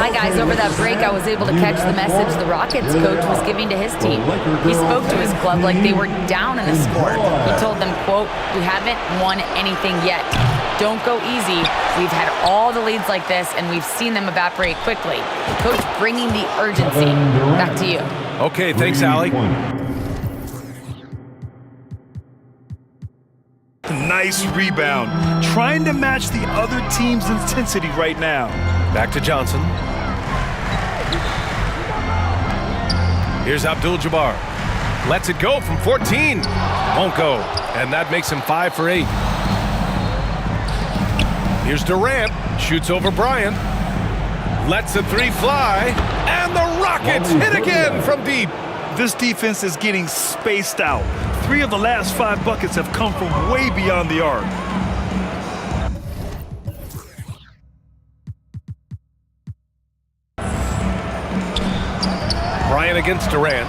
Hi, guys. Over that break, I was able to catch the message the Rockets coach was giving to his team. He spoke to his club like they were down in a score. He told them, quote, "We haven't won anything yet. Don't go easy. We've had all the leads like this, and we've seen them evaporate quickly." Coach bringing the urgency. Back to you. Okay, thanks, Allie. Nice rebound. Trying to match the other team's intensity right now. Back to Johnson. Here's Abdul-Jabbar. Lets it go from 14. Won't go. And that makes him 5 for 8. Here's Durant. Shoots over Bryant. Lets the three fly. And the Rockets hit again from deep. This defense is getting spaced out. 3 of the last 5 buckets have come from way beyond the arc. Bryant against Durant.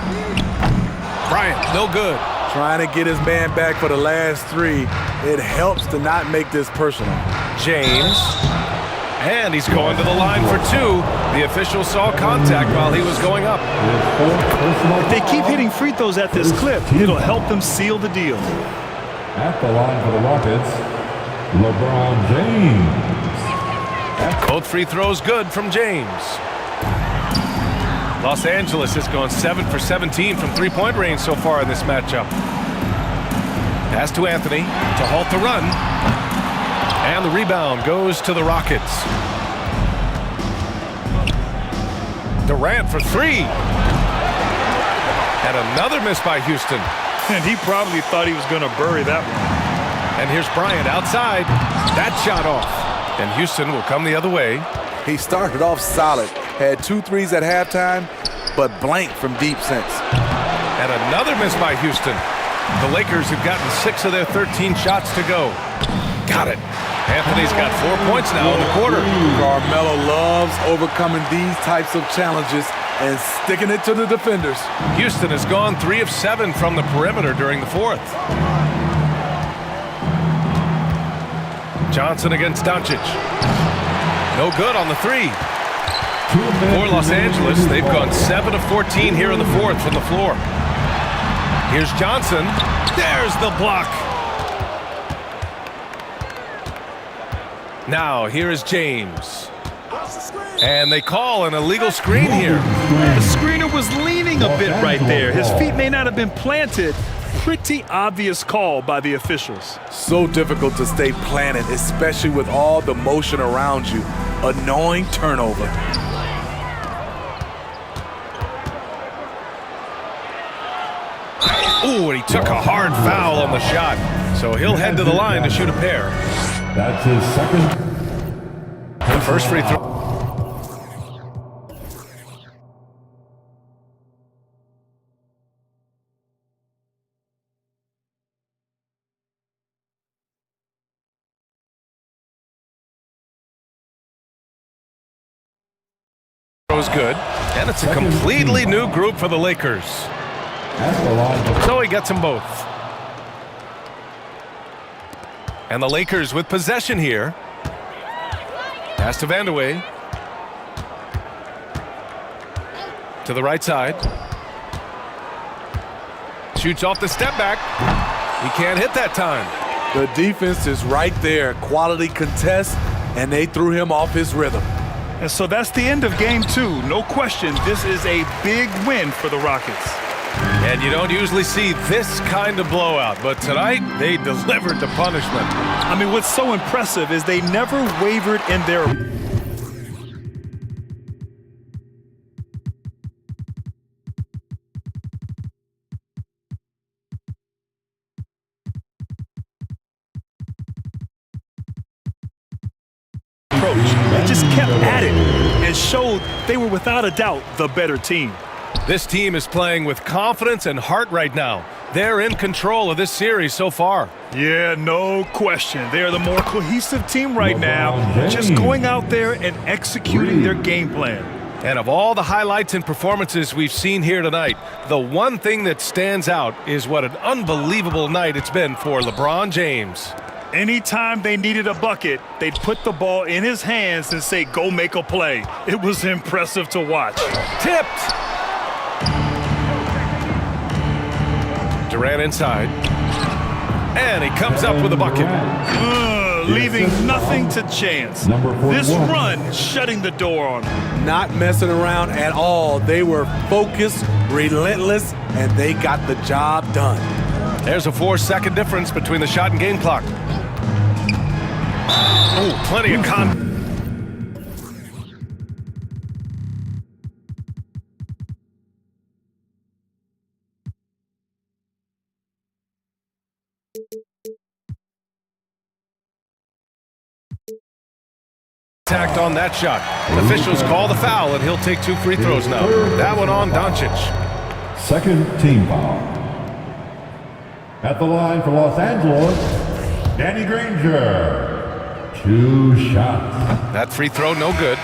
Bryant, no good. Trying to get his man back for the last 3. It helps to not make this personal. James. And he's going to the line for 2. The official saw contact while he was going up. If they keep hitting free throws at this clip, it'll help them seal the deal. At the line for the Rockets, LeBron James. Both free throws good from James. Los Angeles has gone 7 for 17 from three-point range so far in this matchup. Pass to Anthony to halt the run. And the rebound goes to the Rockets. Durant for 3. And another miss by Houston. And he probably thought he was going to bury that one. And here's Bryant outside. That shot off. And Houston will come the other way. He started off solid. Had 2 threes at halftime, but blanked from deep since. And another miss by Houston. The Lakers have gotten 6 of their 13 shots to go. Got it. Anthony's got 4 points now in the quarter. Carmelo loves overcoming these types of challenges and sticking it to the defenders. Houston has gone 3 of 7 from the perimeter during the 4th. Johnson against Doncic. No good on the 3. For Los Angeles, they've gone 7 of 14 here in the 4th from the floor. Here's Johnson. There's the block. Now, here is James. And they call an illegal screen here. The screener was leaning a bit right there. His feet may not have been planted. Pretty obvious call by the officials. So difficult to stay planted, especially with all the motion around you. Annoying turnover. Ooh, and he took a hard foul on the shot. So he'll head to the line to shoot a pair. That's his second. The first free throw. Was good, and it's a completely new group for the Lakers. So he gets them both. And the Lakers with possession here. Pass to Vandeweghe. To the right side. Shoots off the step back. He can't hit that time. The defense is right there. Quality contest, and they threw him off his rhythm. And so that's the end of game 2. No question, this is a big win for the Rockets. And you don't usually see this kind of blowout, but tonight they delivered the punishment. I mean, what's so impressive is they never wavered in their approach. They just kept at it and showed they were without a doubt the better team. This team is playing with confidence and heart right now. They're in control of this series so far. Yeah, no question. They're the more cohesive team right now, just going out there and executing their game plan. And of all the highlights and performances we've seen here tonight, the one thing that stands out is what an unbelievable night it's been for LeBron James. Anytime they needed a bucket, they'd put the ball in his hands and say, go make a play. It was impressive to watch. Tipped. Durant inside. And he comes up with a bucket. Leaving nothing to chance. This run shutting the door on them. Not messing around at all. They were focused, relentless, and they got the job done. There's a 4-second difference between the shot and game clock. Oh, plenty of contact on that shot. Officials call the foul, and he'll take 2 free throws now. That one on Doncic. Second team foul. At the line for Los Angeles, Danny Granger. 2 shots. That free throw, no good.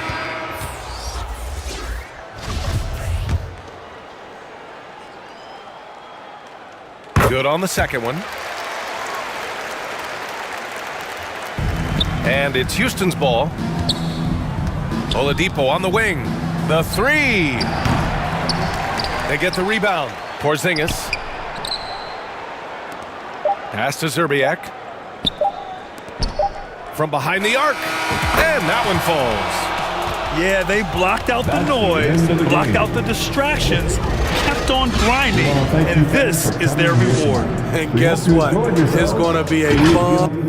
Good on the second one. And it's Houston's ball. Oladipo on the wing. The 3. They get the rebound. Porzingis. Pass to Zerbiak. From behind the arc. And that one falls. Yeah, they blocked out the noise, blocked out the distractions, kept on grinding, and this is their reward. And guess what? It's going to be a fun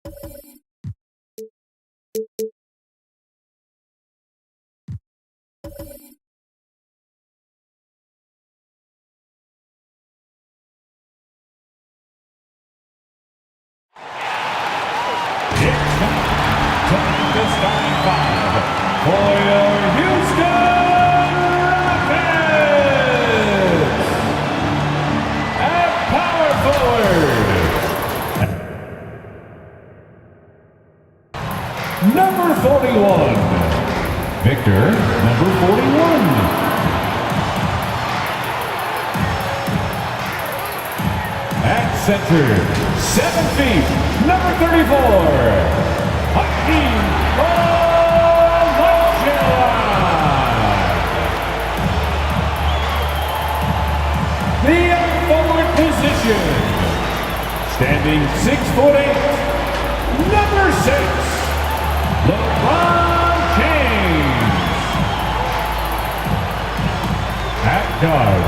Taking the starting five for your Houston Rockets. At power forward, number 41. Victor, number 41. At center, 7 feet, number 34. Hakeem Olajuwon. The forward position, standing 6'8", number 6, LeBron James. At guard,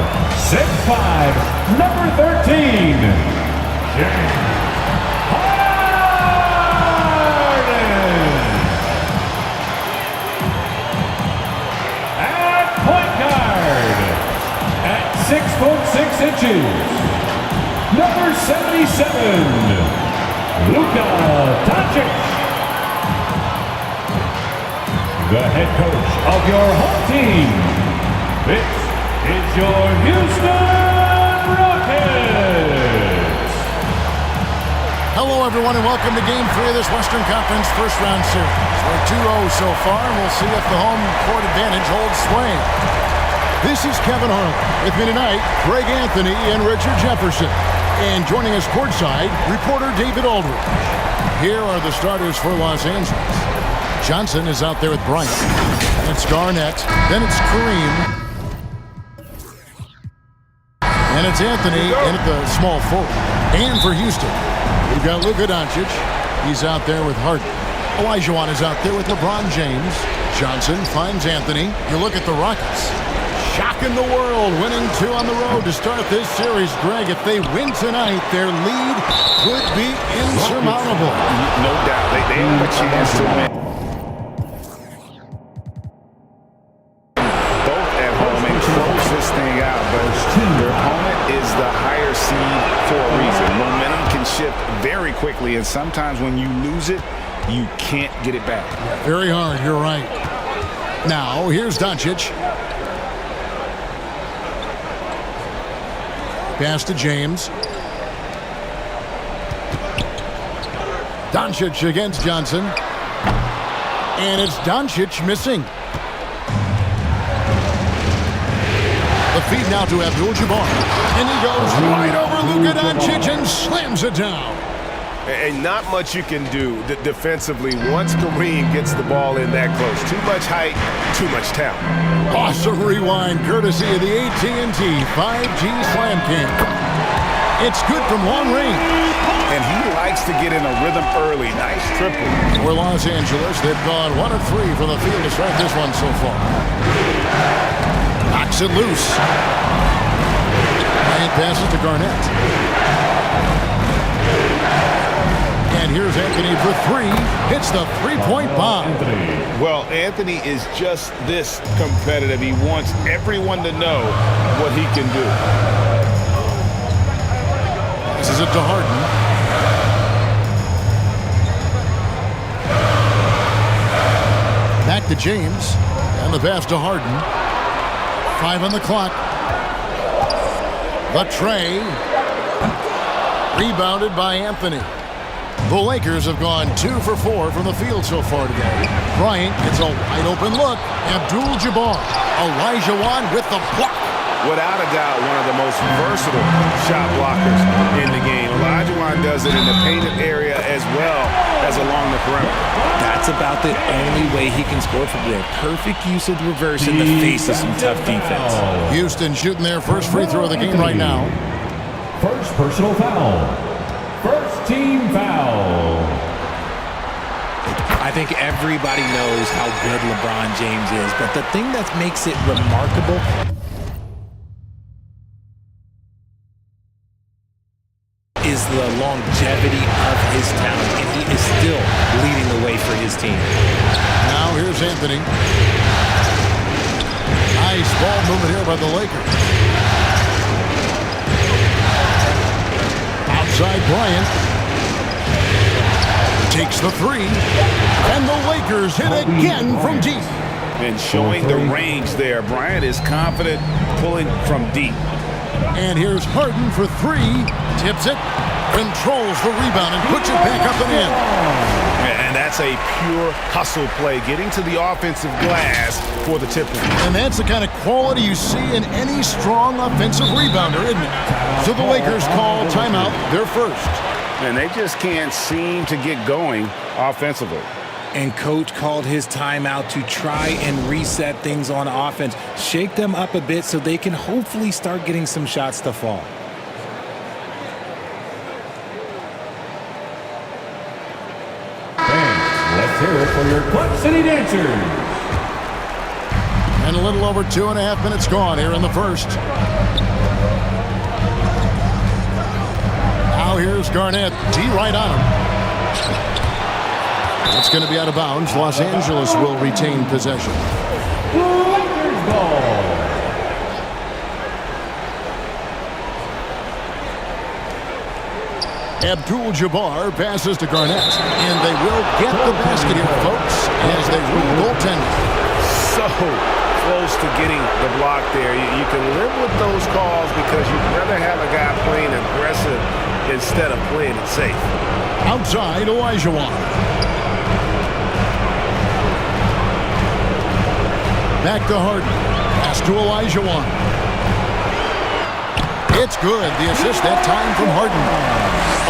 6'5", number 13, James Harden. At point guard, at 6'6", number 77, Luka Doncic. The head coach of your home team. This is your Houston Rockets. Hello, everyone, and welcome to Game 3 of this Western Conference first-round series. We're 2-0 so far, and we'll see if the home court advantage holds sway. This is Kevin Harlan. With me tonight, Greg Anthony and Richard Jefferson. And joining us courtside, reporter David Aldridge. Here are the starters for Los Angeles. Johnson is out there with Bryant. And it's Garnett. Then it's Kareem. And it's Anthony in at the small forward. And for Houston, we've got Luka Doncic. He's out there with Harden. Olajuwon is out there with LeBron James. Johnson finds Anthony. You look at the Rockets. Shocking the world, winning 2 on the road to start this series. Greg, if they win tonight, their lead could be insurmountable. No doubt. They have a chance to win. Both at home and close this thing out, but their opponent is the higher seed for a reason. Momentum can shift very quickly, and sometimes when you lose it, you can't get it back. Very hard, you're right. Now, here's Doncic. Pass to James. Doncic against Johnson. And it's Doncic missing. The feed now to Abdul-Jabbar. And he goes right over Luka Doncic and slams it down. And not much you can do defensively once Kareem gets the ball in that close. Too much height, too much talent. Awesome rewind courtesy of the AT&T 5G Slam Cam. It's good from long range. And he likes to get in a rhythm early. Nice triple. For Los Angeles, they've gone 1 of 3 from the field to start this one so far. Knocks it loose. And passes to Garnett. And here's Anthony for 3. Hits the three-point bomb. Well, Anthony is just this competitive. He wants everyone to know what he can do. This is it to Harden. Back to James. And the pass to Harden. 5 on the clock. The tray. Rebounded by Anthony. The Lakers have gone 2 for 4 from the field so far today. Bryant gets a wide open look. Abdul-Jabbar. Olajuwon with the block. Without a doubt, one of the most versatile shot blockers in the game. Olajuwon does it in the painted area as well as along the perimeter. That's about the only way he can score from there. Perfect use of the reverse in the face of some tough defense. Houston shooting their first free throw of the game right now. First personal foul. First team foul. I think everybody knows how good LeBron James is, but the thing that makes it remarkable is the longevity of his talent, and he is still leading the way for his team. Now here's Anthony. Nice ball movement here by the Lakers. Outside Bryant. Takes the three. And the Lakers hit again from deep. And showing the range there. Bryant is confident pulling from deep. And here's Harden for three. Tips it. Controls the rebound and puts it back up and in. And that's a pure hustle play, getting to the offensive glass for the tip. And that's the kind of quality you see in any strong offensive rebounder, isn't it? So the Lakers call timeout, their first. And they just can't seem to get going offensively. And coach called his timeout to try and reset things on offense, shake them up a bit so they can hopefully start getting some shots to fall. Let's hear it for your Clutch City Dancers. And a little over 2.5 minutes gone here in the first. Now here's Garnett. D right on him. It's going to be out of bounds. Los Angeles will retain possession. Lakers ball. Abdul-Jabbar passes to Garnett. And they will get the basket here, folks, as they rule goaltending. So close to getting the block there. You can live with those calls because you'd rather have a guy playing aggressive instead of playing it safe. Outside, Olajuwon. Back to Harden. Pass to Olajuwon. It's good. The assist that time from Harden.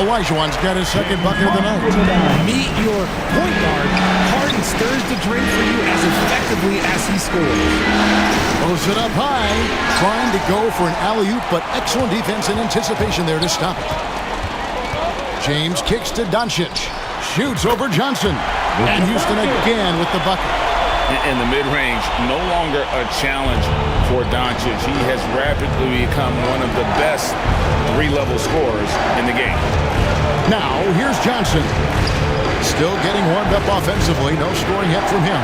Olajuwon's got his second bucket of the night. Meet your point guard. Harden stirs the drink for you as effectively as he scores. Throws it up high. Trying to go for an alley-oop, but excellent defense and anticipation there to stop it. James kicks to Doncic. Shoots over Johnson. And Houston again with the bucket. In the mid-range, no longer a challenge for Doncic. He has rapidly become one of the best three-level scorers in the game. Now, here's Johnson. Still getting warmed up offensively. No scoring yet from him.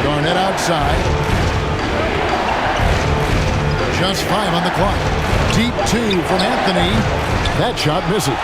Garnett outside. Just 5 on the clock. Deep 2 from Anthony. That shot misses.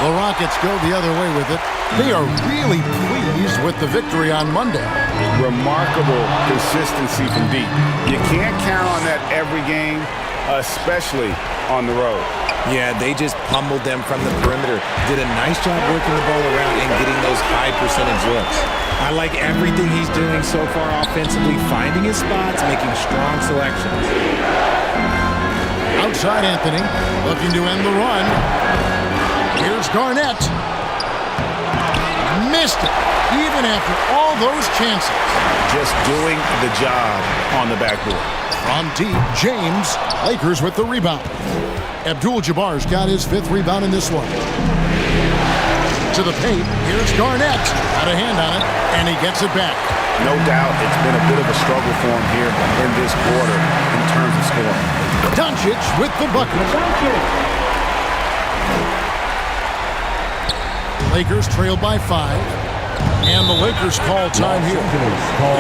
The Rockets go the other way with it. They are really pleased with the victory on Monday. Remarkable consistency from deep. You can't count on that every game, especially on the road. Yeah, they just pummeled them from the perimeter. Did a nice job working the ball around and getting those high percentage looks. I like everything he's doing so far offensively, finding his spots, making strong selections. Outside Anthony, looking to end the run. Here's Garnett. Missed it, even after all those chances. Just doing the job on the backboard. From deep, James. Lakers with the rebound. Abdul-Jabbar's got his 5th rebound in this one. To the paint, here's Garnett. Got a hand on it, and he gets it back. No doubt it's been a bit of a struggle for him here in this quarter in terms of scoring. Doncic with the bucket. Lakers trailed by 5. And the Lakers call time here.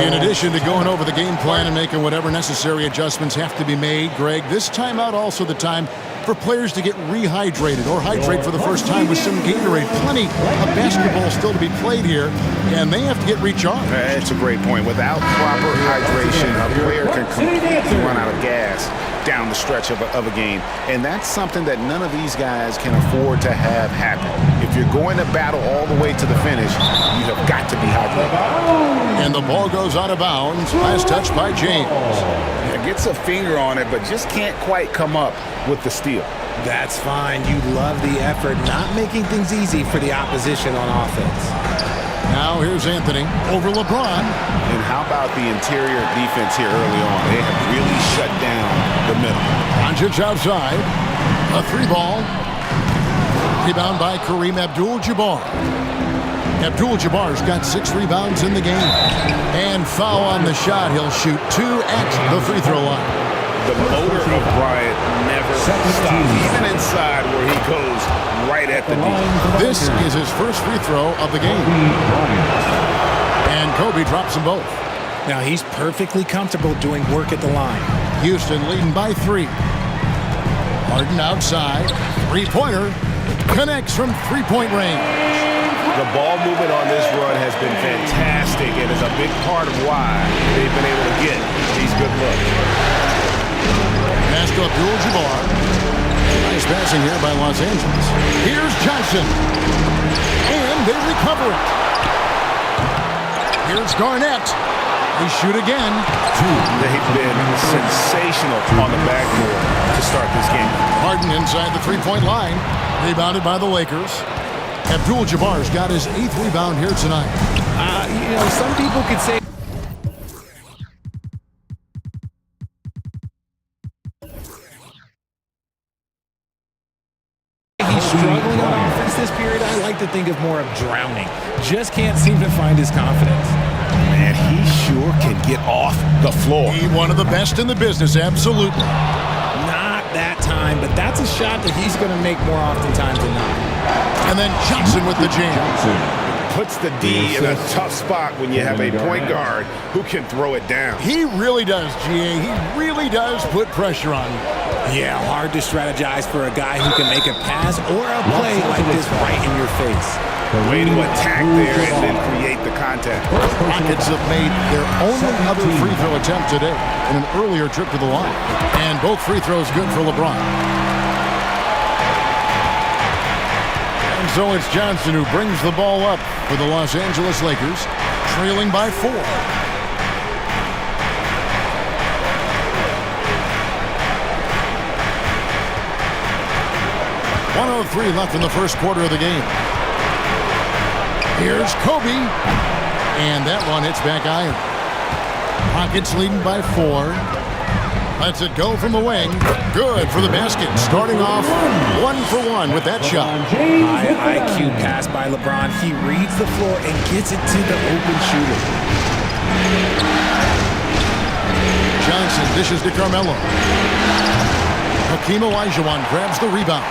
In addition to going over the game plan and making whatever necessary adjustments have to be made, Greg, this timeout also the time for players to get rehydrated or hydrate for the first time with some Gatorade. Plenty of basketball still to be played here, and they have to get recharged. That's a great point. Without proper hydration, a player can completely run out of gas down the stretch of a game. And that's something that none of these guys can afford to have happen. If you're going to battle all the way to the finish, you have got to be hydrated. And the ball goes out of bounds. Last touch by James. Gets a finger on it, but just can't quite come up with the steal. That's fine. You love the effort, not making things easy for the opposition on offense. Now here's Anthony over LeBron. And how about the interior defense here early on? They have really shut down the middle. Doncic outside. A 3-ball. Rebound by Kareem Abdul-Jabbar. Abdul-Jabbar's got 6 rebounds in the game. And foul on the shot. He'll shoot 2 at the free throw line. The motor of Bryant never stops, even inside where he goes right at the D. This is his first free throw of the game. And Kobe drops them both. Now he's perfectly comfortable doing work at the line. Houston leading by 3. Harden outside. 3-pointer. Connects from 3-point range. The ball movement on this run has been fantastic and is a big part of why they've been able to get these good looks. Pass to Abdul-Jabbar. Nice passing here by Los Angeles. Here's Johnson. And they recover it. Here's Garnett. They shoot again. They've been sensational on the backboard to start this game. Harden inside the 3-point line. Rebounded by the Lakers. Abdul-Jabbar's got his 8th rebound here tonight. Some people could say he's struggling on offense this period. I like to think of more of drowning. Just can't seem to find his confidence. Man, he sure can get off the floor. He's one of the best in the business, absolutely. Not that time, but that's a shot that he's going to make more oftentimes than not. And then Johnson with the jam. Puts the D in a tough spot when you have a point guard who can throw it down. He really does, GA. He really does put pressure on you. Yeah, hard to strategize for a guy who can make a pass or a play like this right in your face. Way to attack there and then create the contact. Rockets have made their only other free throw attempt today in an earlier trip to the line. And both free throws good for LeBron. So it's Johnson who brings the ball up for the Los Angeles Lakers, trailing by 4. .103 left in the first quarter of the game. Here's Kobe. And that one hits back iron. Rockets leading by 4. Lets it go from the wing. Good for the basket. Starting off 1 for 1 with that shot. High IQ pass by LeBron. He reads the floor and gets it to the open shooter. Johnson dishes to Carmelo. Hakeem Olajuwon grabs the rebound.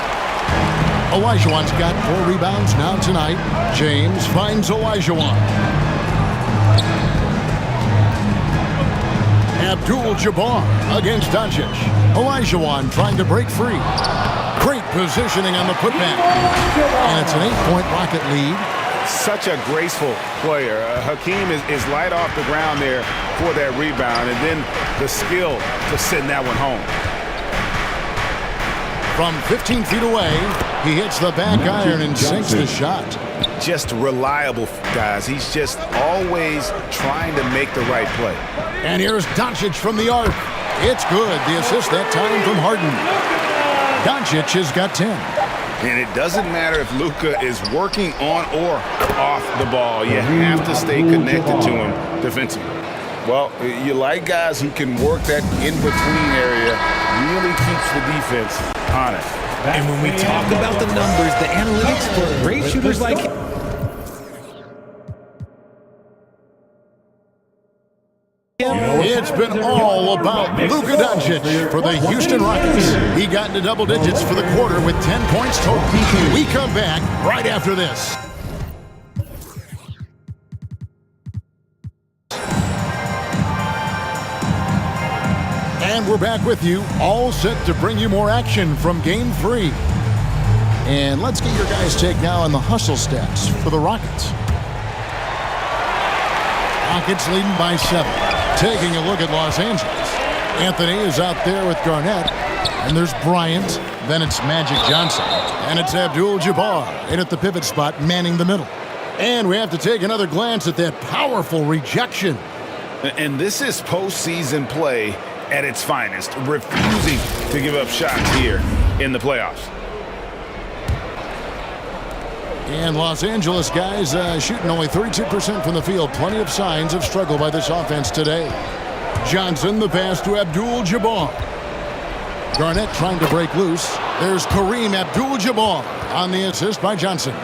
Olajuwon's got 4 rebounds now tonight. James finds Olajuwon. Abdul-Jabbar against Doncic. Olajuwon trying to break free. Great positioning on the putback. And it's an 8-point Rocket lead. Such a graceful player. Hakeem is light off the ground there for that rebound, and then the skill to send that one home. From 15 feet away, he hits the back iron and sinks the shot. Just reliable, guys. He's just always trying to make the right play. And here's Doncic from the arc. It's good. The assist that time from Harden. Doncic has got 10. And it doesn't matter if Luka is working on or off the ball. You have to stay connected to him defensively. Well, you like guys who can work that in-between area, really keeps the defense honest. And when we talk about the numbers, the analytics for great shooters like him. It's been all about Luka Doncic for the Houston Rockets. He got into double digits for the quarter with 10 points total. We come back right after this. And we're back with you, all set to bring you more action from Game 3. And let's get your guys' take now on the hustle stats for the Rockets. Rockets leading by 7. Taking a look at Los Angeles. Anthony is out there with Garnett. And there's Bryant. Then it's Magic Johnson. And it's Abdul-Jabbar in at the pivot spot, manning the middle. And we have to take another glance at that powerful rejection. And this is postseason play at its finest, refusing to give up shots here in the playoffs. And Los Angeles guys shooting only 32% from the field. Plenty of signs of struggle by this offense today. Johnson, the pass to Abdul-Jabbar. Garnett trying to break loose. There's Kareem Abdul-Jabbar on the assist by Johnson.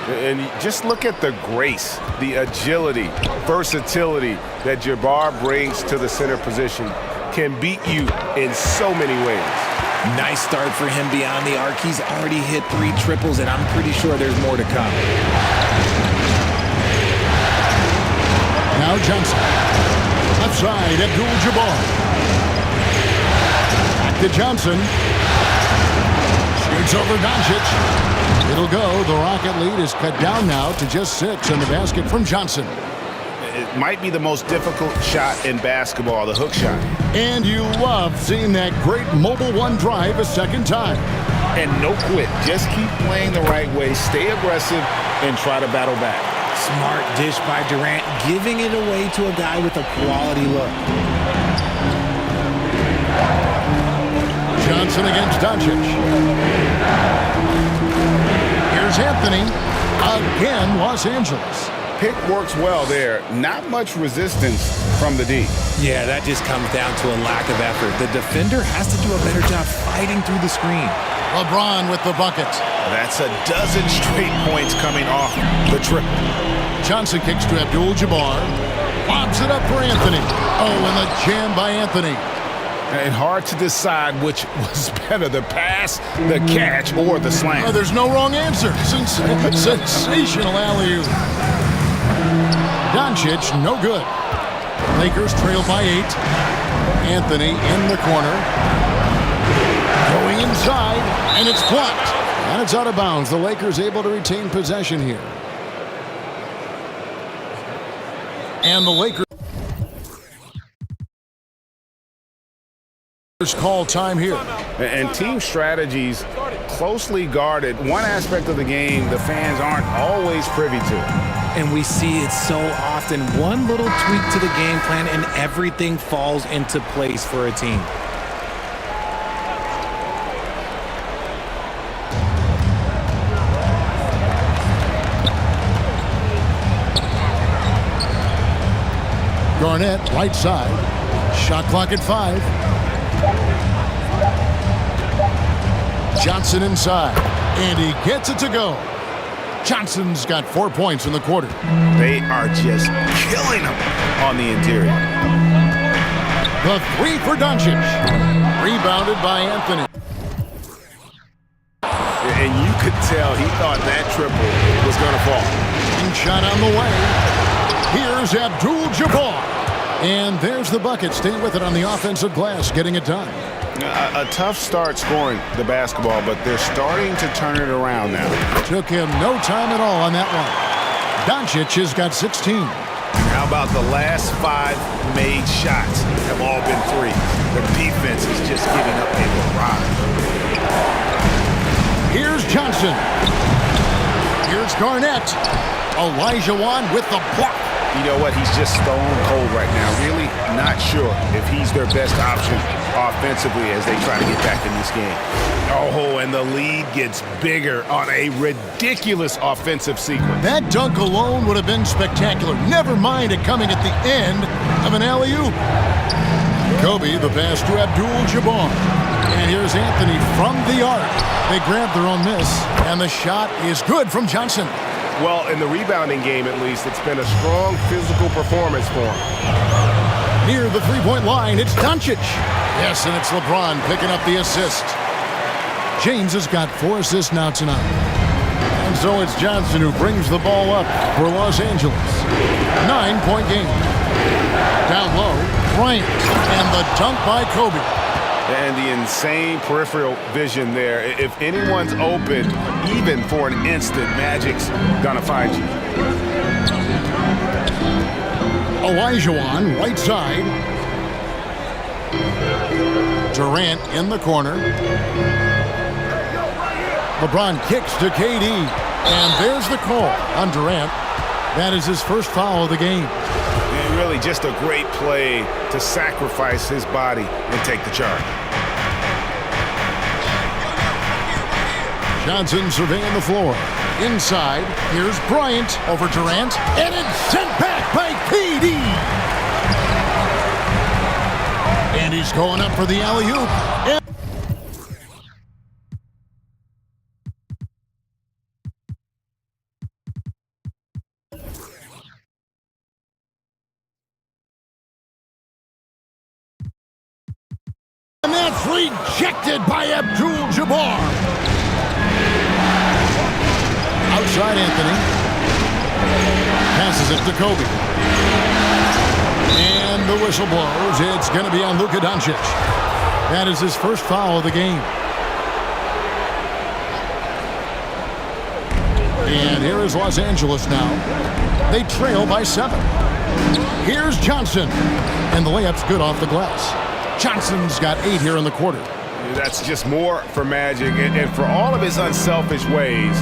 And just look at the grace, the agility, versatility that Jabbar brings to the center position. Can beat you in so many ways. Nice start for him beyond the arc. He's already hit 3 triples, and I'm pretty sure there's more to come. Now Johnson. Left side, Abdul-Jabbar. Back to Johnson. Shoots over Doncic. It'll go. The Rocket lead is cut down now to just 6 in the basket from Johnson. It might be the most difficult shot in basketball, the hook shot. And you love seeing that great mobile one drive a second time. And no quit. Just keep playing the right way, stay aggressive, and try to battle back. Smart dish by Durant, giving it away to a guy with a quality look. Johnson against Doncic. Here's Anthony. Again, Los Angeles. Pick works well there. Not much resistance from the D. Yeah, that just comes down to a lack of effort. The defender has to do a better job fighting through the screen. LeBron with the bucket. That's a dozen straight points coming off the triple. Johnson kicks to Abdul-Jabbar. Lobs it up for Anthony. Oh, and the jam by Anthony. And hard to decide which was better, the pass, the catch, or the slam. Oh, there's no wrong answer. Sensational alley-oop. Doncic, no good. Lakers trail by 8. Anthony in the corner. Going inside, and it's blocked. And it's out of bounds. The Lakers able to retain possession here. And the Lakers call time here. And team strategies closely guarded. One aspect of the game the fans aren't always privy to. And we see it so often. One little tweak to the game plan and everything falls into place for a team. Garnett, right side. Shot clock at 5. Johnson inside. And he gets it to go. Johnson's got 4 points in the quarter. They are just killing him on the interior. The 3 for Doncic. Rebounded by Anthony. And you could tell he thought that triple was going to fall. And shot on the way. Here's Abdul-Jabbar. And there's the bucket. Staying with it on the offensive glass, getting it done. A tough start scoring the basketball, but they're starting to turn it around now. Took him no time at all on that one. Doncic has got 16. How about the last 5 made shots have all been threes? The defense is just giving up a barrage. Here's Johnson. Here's Garnett. Olajuwon with the block. You know what? He's just stone cold right now. Really not sure if he's their best option offensively as they try to get back in this game. Oh, and the lead gets bigger on a ridiculous offensive sequence. That dunk alone would have been spectacular. Never mind it coming at the end of an alley-oop. Kobe, the pass to Abdul-Jabbar. And here's Anthony from the arc. They grab their own miss, and the shot is good from Johnson. Well, in the rebounding game, at least, it's been a strong physical performance for him. Near the three-point line, it's Doncic. Yes, and it's LeBron picking up the assist. James has got 4 assists now tonight. And so it's Johnson who brings the ball up for Los Angeles. 9-point game. Down low, Bryant, and the dunk by Kobe. And the insane peripheral vision there. If anyone's open, even for an instant, Magic's gonna find you. Olajuwon, right side. Durant in the corner. LeBron kicks to KD. And there's the call on Durant. That is his first foul of the game. And really just a great play to sacrifice his body and take the charge. Johnson surveying the floor. Inside, here's Bryant over Durant. And it's sent back by KD. And he's going up for the alley-oop. And that's rejected by Abdul-Jabbar. Outside Anthony. Passes it to Kobe. And the whistle blows. It's going to be on Luka Doncic. That is his first foul of the game. And here is Los Angeles now. They trail by 7. Here's Johnson. And the layup's good off the glass. Johnson's got 8 here in the quarter. That's just more for Magic, and for all of his unselfish ways,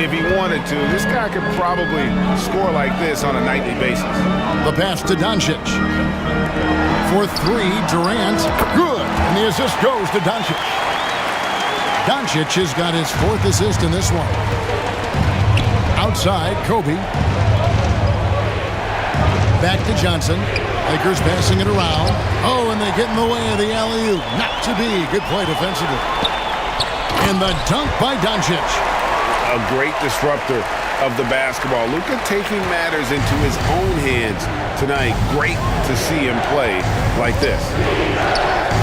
if he wanted to, this guy could probably score like this on a nightly basis. The pass to Doncic. For 3, Durant. Good. And the assist goes to Doncic. Doncic has got his 4th assist in this one. Outside, Kobe. Back to Johnson. Lakers passing it around. Oh, and they get in the way of the alley-oop. Not to be. Good play defensively. And the dunk by Doncic. A great disruptor of the basketball. Luka taking matters into his own hands tonight. Great to see him play like this.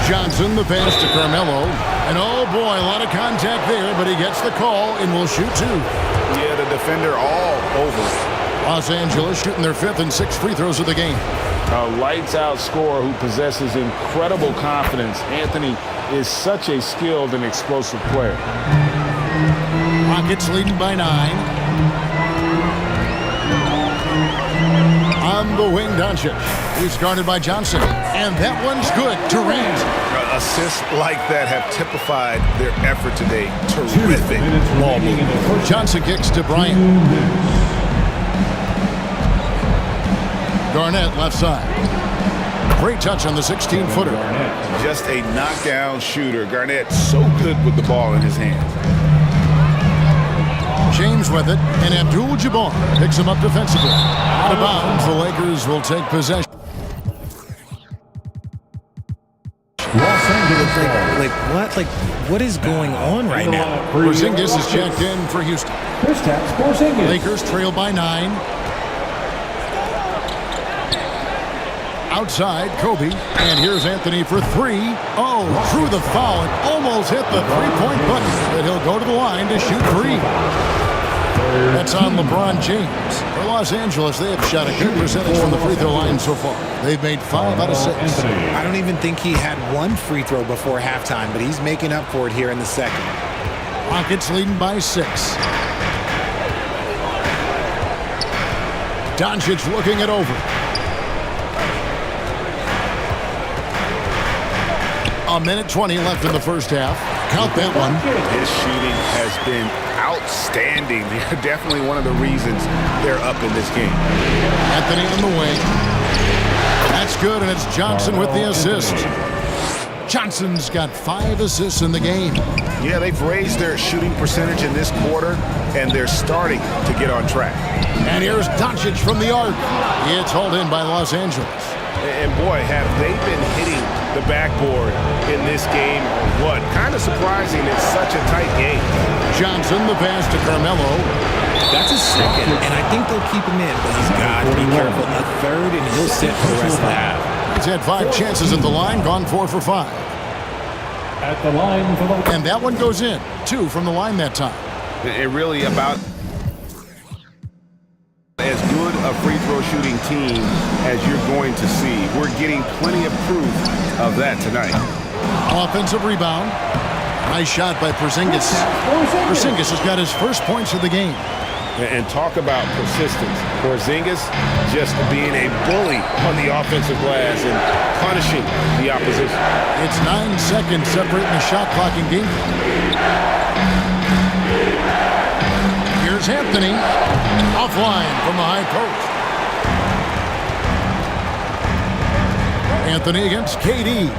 Johnson, the pass to Carmelo. And oh boy, a lot of contact there, but he gets the call and will shoot 2. Yeah, the defender all over. Los Angeles shooting their 5th and 6th free throws of the game. A lights-out scorer who possesses incredible confidence. Anthony is such a skilled and explosive player. Rockets leading by 9. On the wing, Doncic. He's guarded by Johnson. And that one's good. Durant. Assists like that have typified their effort today. Terrific ball movement. Johnson kicks to Bryant. Garnett left side. Great touch on the 16-footer. Just a knockdown shooter. Garnett so good with the ball in his hands. James with it, and Abdul-Jabbar picks him up defensively. Out of bounds, the Lakers will take possession. What is going on right now? Porzingis is checked in for Houston. Lakers trail by 9. Outside, Kobe. And here's Anthony for 3. Oh, through the foul. It almost hit the three-point button, but he'll go to the line to shoot 3. That's on LeBron James. For Los Angeles, they have shot a good percentage from the free throw line so far. They've made 5 out of 6. I don't even think he had one free throw before halftime, but he's making up for it here in the second. Rockets leading by 6. Doncic looking it over. A minute 20 left in the first half. Count that one. His shooting has been outstanding. They're definitely one of the reasons they're up in this game. Anthony on the wing. That's good, and it's Johnson with the assist. Johnson's got 5 assists in the game. Yeah, they've raised their shooting percentage in this quarter, and they're starting to get on track. And here's Doncic from the arc. It's hauled in by Los Angeles. And boy, have they been hitting the backboard in this game or what? Kind of surprising it's such a tight game. Johnson, the pass to Carmelo. That's his second, and I think they'll keep him in, but he's got to be careful. A third, and he'll sit for the rest of the half. He's had 5 chances at the line, gone 4 for 5. At the line for the... And that one goes in. 2 from the line that time. And really about as good a free throw shooting team as you're going to see. We're getting plenty of proof of that tonight. Offensive rebound. Nice shot by Porzingis. Porzingis has got his first points of the game. And talk about persistence. Porzingis just being a bully on the offensive glass and punishing the opposition. It's 9 seconds separating the shot clock and game. Here's Anthony. Offline from the high post. Anthony against KD.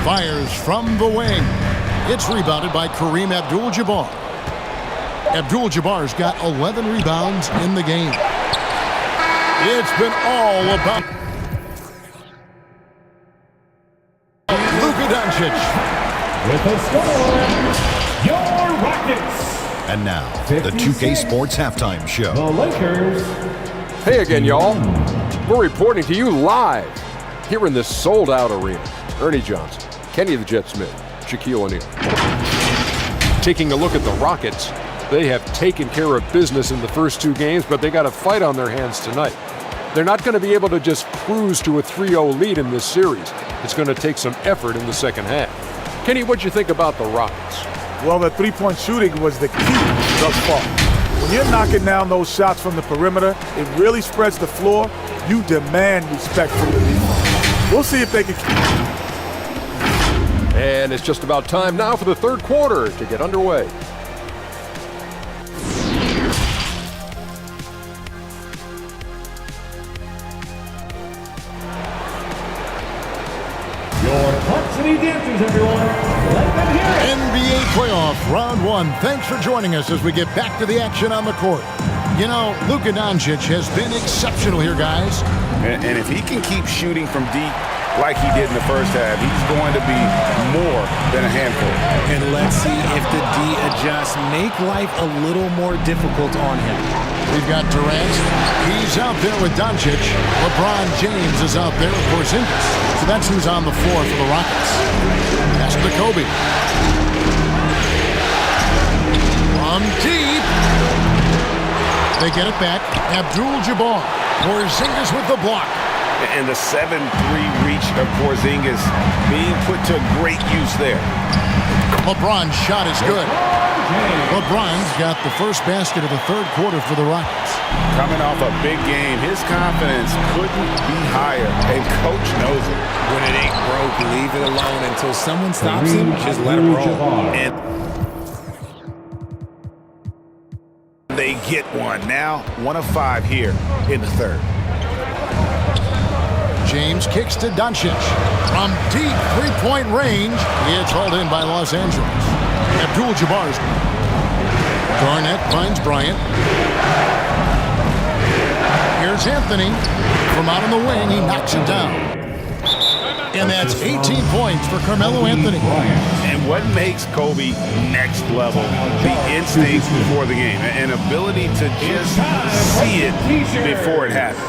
Fires from the wing. It's rebounded by Kareem Abdul-Jabbar. Abdul-Jabbar's got 11 rebounds in the game. It's been all about Luka Doncic. With the score, your Rockets. And now, the 2K Sports Halftime Show. The Lakers. Hey again, y'all. We're reporting to you live here in this sold-out arena. Ernie Johnson, Kenny the Jet Smith, Shaquille O'Neal. Taking a look at the Rockets, they have taken care of business in the first 2 games, but they got a fight on their hands tonight. They're not going to be able to just cruise to a 3-0 lead in this series. It's going to take some effort in the second half. Kenny, what'd you think about the Rockets? Well, the three-point shooting was the key thus far. When you're knocking down those shots from the perimeter, it really spreads the floor. You demand respect from the defense. We'll see if they can keep. And it's just about time now for the third quarter to get underway. Your varsity dancers, everyone. Let them hear it. NBA playoff round 1. Thanks for joining us as we get back to the action on the court. You know, Luka Doncic has been exceptional here, guys. And if he can keep shooting from deep like he did in the first half, he's going to be more than a handful. And let's see if the D adjusts, make life a little more difficult on him. We've got Durant. He's out there with Doncic. LeBron James is out there with Porzingis. So that's who's on the floor for the Rockets. Pass to Kobe. From deep. They get it back. Abdul-Jabbar. Porzingis with the block. And the 7-3 reach of Porzingis being put to great use there. LeBron's shot is good. LeBron's got the first basket of the third quarter for the Rockets. Coming off a big game, his confidence couldn't be higher, and Coach knows it. When it ain't broke, leave it alone until someone stops him. Just let him roll. And they get one. Now 1 of 5 here in the third. James kicks to Doncic. From deep three-point range, it's hauled in by Los Angeles. Abdul-Jabbar's. Garnett finds Bryant. Here's Anthony. From out on the wing, he knocks it down. And that's 18 points for Carmelo Anthony. And what makes Kobe next level? The instincts before the game. An ability to just see it before it happens.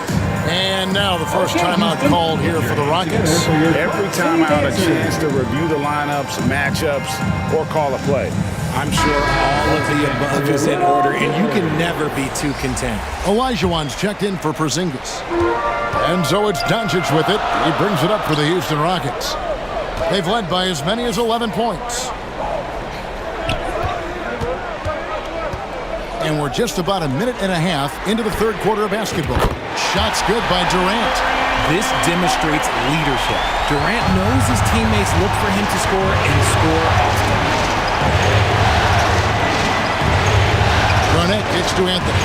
And now the first timeout called here for the Rockets. Every timeout a chance to review the lineups, matchups, or call a play. I'm sure all of the above is in order, and you can never be too content. Olajuwon's checked in for Porzingis. And so it's Doncic with it. He brings it up for the Houston Rockets. They've led by as many as 11 points. And we're just about a minute and a half into the third quarter of basketball. Shots good by Durant. This demonstrates leadership. Durant knows his teammates look for him to score and score often. Garnett kicks to Anthony.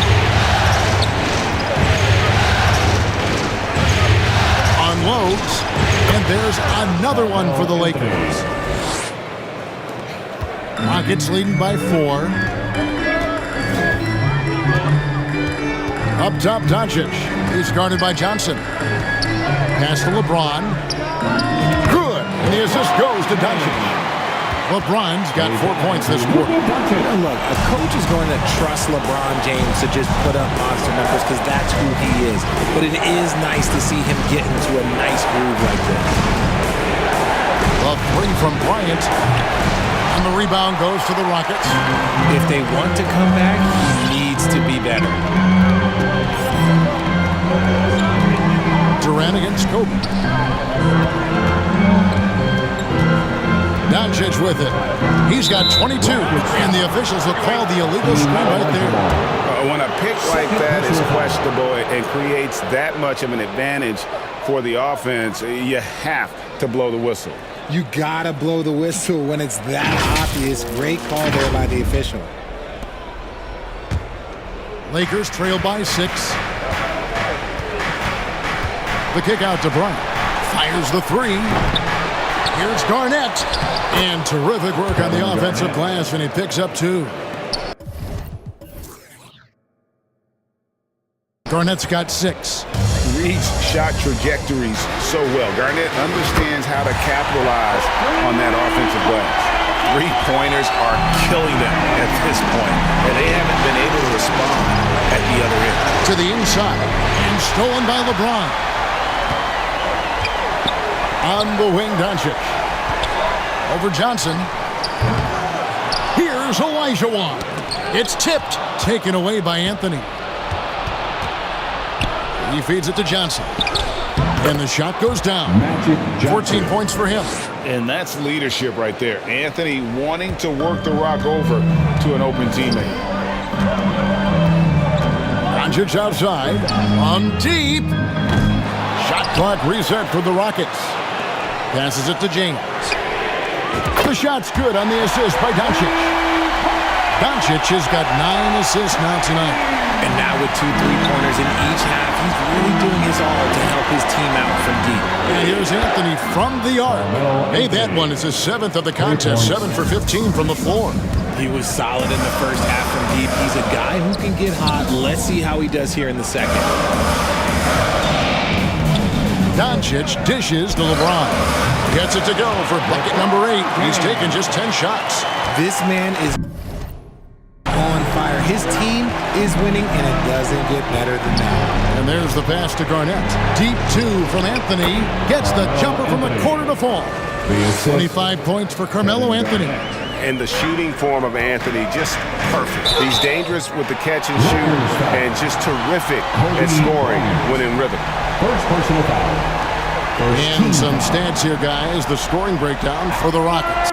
Unloads. And there's another one for the Lakers. Rockets leading by 4. Up top, Doncic. He's guarded by Johnson. Pass to LeBron. Good. And the assist goes to Doncic. LeBron's got 4 points this quarter. Look, a coach is going to trust LeBron James to just put up monster numbers because that's who he is. But it is nice to see him get into a nice groove like this. A 3 from Bryant. And the rebound goes to the Rockets. If they want to come back, he needs to be better. Durant against Kobe. Doncic with it. He's got 22, and the officials will call the illegal screen right there. When a pick like that is questionable and creates that much of an advantage for the offense, you have to blow the whistle. You gotta blow the whistle when it's that obvious. Great call there by the official. Lakers trail by 6. The kick out to Bryant. Fires the 3. Here's Garnett. And terrific work on the offensive glass, and he picks up 2. Garnett's got 6. Reads shot trajectories so well. Garnett understands how to capitalize on that offensive glass. Three-pointers are killing them at this point, and they haven't been able to respond at the other end. To the inside, and stolen by LeBron. On the wing, Doncic. Over Johnson. Here's Olajuwon. It's tipped. Taken away by Anthony. He feeds it to Johnson. And the shot goes down. 14 points for him. And that's leadership right there. Anthony wanting to work the rock over to an open teammate. Doncic outside. On deep. Shot clock reset for the Rockets. Passes it to James. The shot's good on the assist by Doncic. Doncic has got 9 assists now tonight. And now with 2 3-pointers in each half, he's really doing his all to help his team out from deep. And here's Anthony from the arc. Hey, that one is his 7th of the contest. 7 for 15 from the floor. He was solid in the first half from deep. He's a guy who can get hot. Let's see how he does here in the second. Doncic dishes to LeBron. Gets it to go for bucket number 8. He's taken just 10 shots. This man is on fire. His team is winning, and it doesn't get better than that. And there's the pass to Garnett. Deep 2 from Anthony. Gets the jumper from the corner to fall. 25 points for Carmelo Anthony. And the shooting form of Anthony, just perfect. He's dangerous with the catch and shoot, and just terrific at scoring when in rhythm. First personal foul. And some stats here, guys. The scoring breakdown for the Rockets.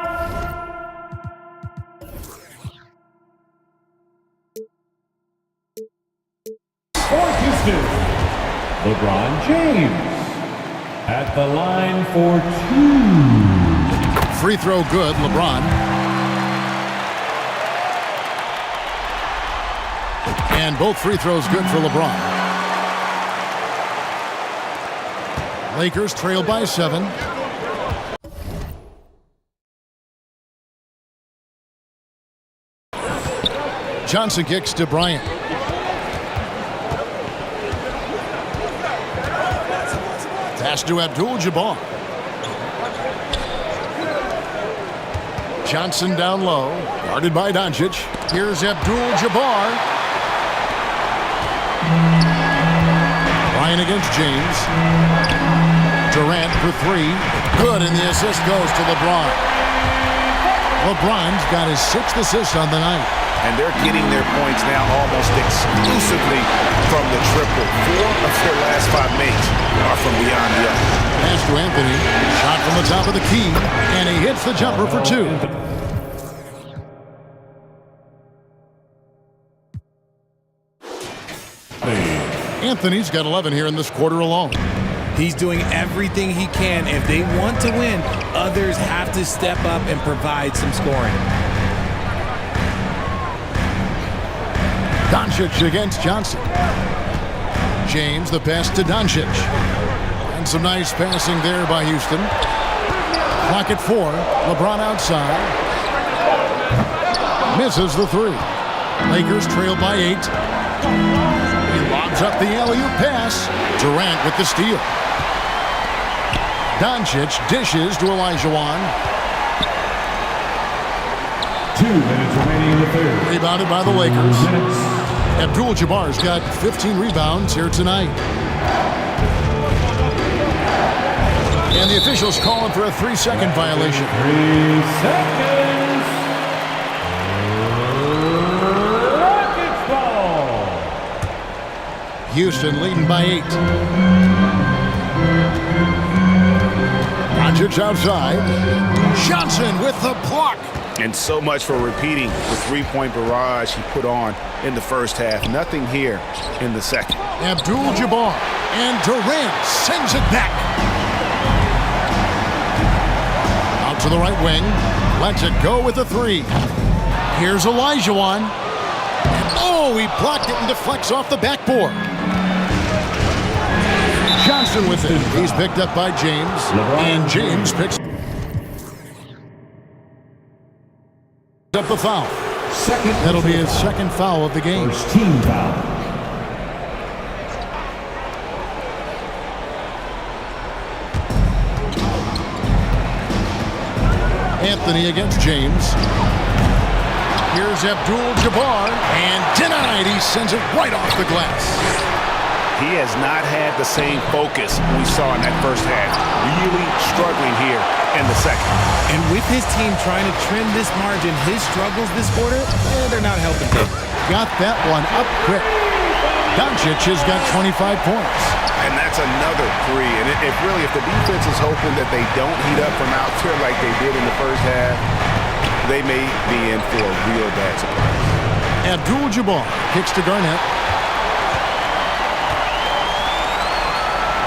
For Houston, LeBron James at the line for 2. Free throw good, LeBron. And both free throws good for LeBron. Lakers trail by 7. Johnson kicks to Bryant. Pass to Abdul-Jabbar. Johnson down low, guarded by Doncic. Here's Abdul-Jabbar. Bryant against James. Durant for 3. Good, and the assist goes to LeBron. LeBron's got his 6th assist on the night. And they're getting their points now almost exclusively from the triple. 4 of their last 5 makes are from beyond the arc. Pass to Anthony. Shot from the top of the key. And he hits the jumper for 2. Anthony's got 11 here in this quarter alone. He's doing everything he can. If they want to win, others have to step up and provide some scoring. Doncic against Johnson. James, the pass to Doncic. And some nice passing there by Houston. Clock at 4. LeBron outside. Misses the 3. Lakers trail by 8. He lobs up the alley-oop pass. Durant with the steal. Doncic dishes to Olajuwon. 2 minutes remaining in the third. Rebounded by the Lakers. Abdul-Jabbar's got 15 rebounds here tonight. And the officials calling for a 3-second violation. 3 seconds. Rockets ball. Houston leading by 8. Doncic outside. Johnson with the block. And so much for repeating the 3-point barrage he put on in the first half. Nothing here in the second. Abdul-Jabbar. And Durant sends it back. Out to the right wing. Lets it go with the 3. Here's Olajuwon. Oh, he blocked it and deflects off the backboard. Johnson with it. He's picked up by James. And James picks up the foul. That'll be his 2nd foul of the game. First team foul. Anthony against James. Here's Abdul-Jabbar. And denied. He sends it right off the glass. He has not had the same focus we saw in that first half. Really struggling here in the second. And with his team trying to trim this margin, his struggles this quarter, they're not helping him. Got that one up quick. Doncic has got 25 points. And that's another 3. And if the defense is hoping that they don't heat up from out here like they did in the first half, they may be in for a real bad surprise. Abdul-Jabbar kicks to Garnett.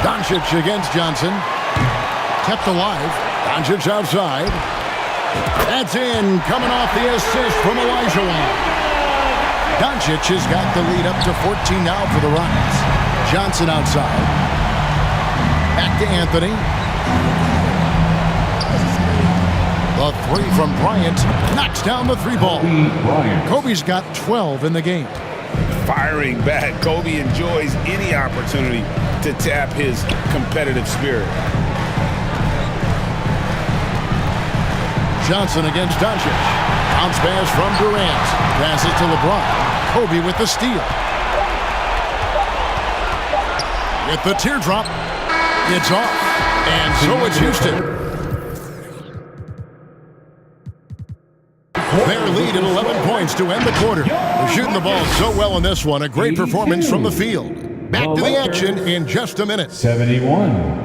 Doncic against Johnson. Kept alive. Doncic outside. That's in. Coming off the assist from Olajuwon. Doncic has got the lead up to 14 now for the Rockets. Johnson outside. Back to Anthony. The 3 from Bryant knocks down the 3 ball. Kobe's got 12 in the game. Firing back. Kobe enjoys any opportunity to tap his competitive spirit. Johnson against Doncic. Bounce pass from Durant. Passes to LeBron. Kobe with the steal. With the teardrop. It's off. And so it's Houston. Their lead at 11 points to end the quarter. They're shooting the ball so well in this one. A great performance from the field. Back to the action in just a minute. 71.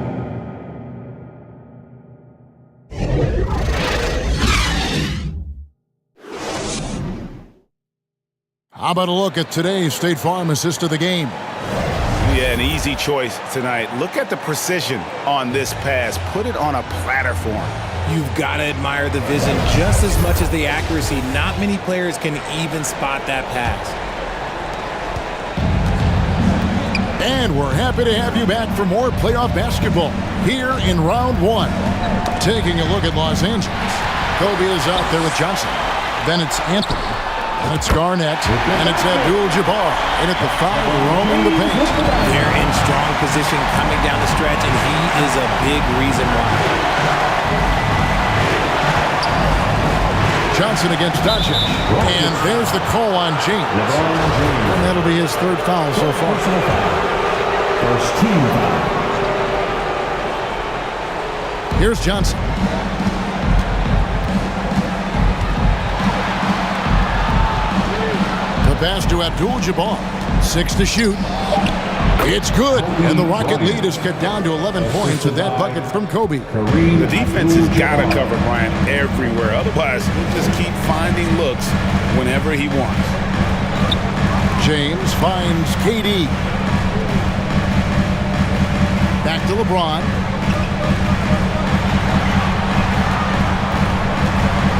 How about a look at today's State Farm assist of the game? Yeah, an easy choice tonight. Look at the precision on this pass. Put it on a platter for him. You've got to admire the vision just as much as the accuracy. Not many players can even spot that pass. And we're happy to have you back for more playoff basketball here in round 1. Taking a look at Los Angeles. Kobe is out there with Johnson. Then it's Anthony. And it's Garnett. And it's Abdul-Jabbar. And at the 5, roaming the paint. They're in strong position coming down the stretch, and he is a big reason why. Johnson against Doncic. And there's the call on James. And that'll be his 3rd foul so far. First team foul. Here's Johnson. pass to Abdul-Jabbar. 6 to shoot. It's good, and the Rocket lead is cut down to 11 points with that bucket from Kobe. The defense has got to cover Bryant everywhere. Otherwise, he'll just keep finding looks whenever he wants. James finds KD. Back to LeBron.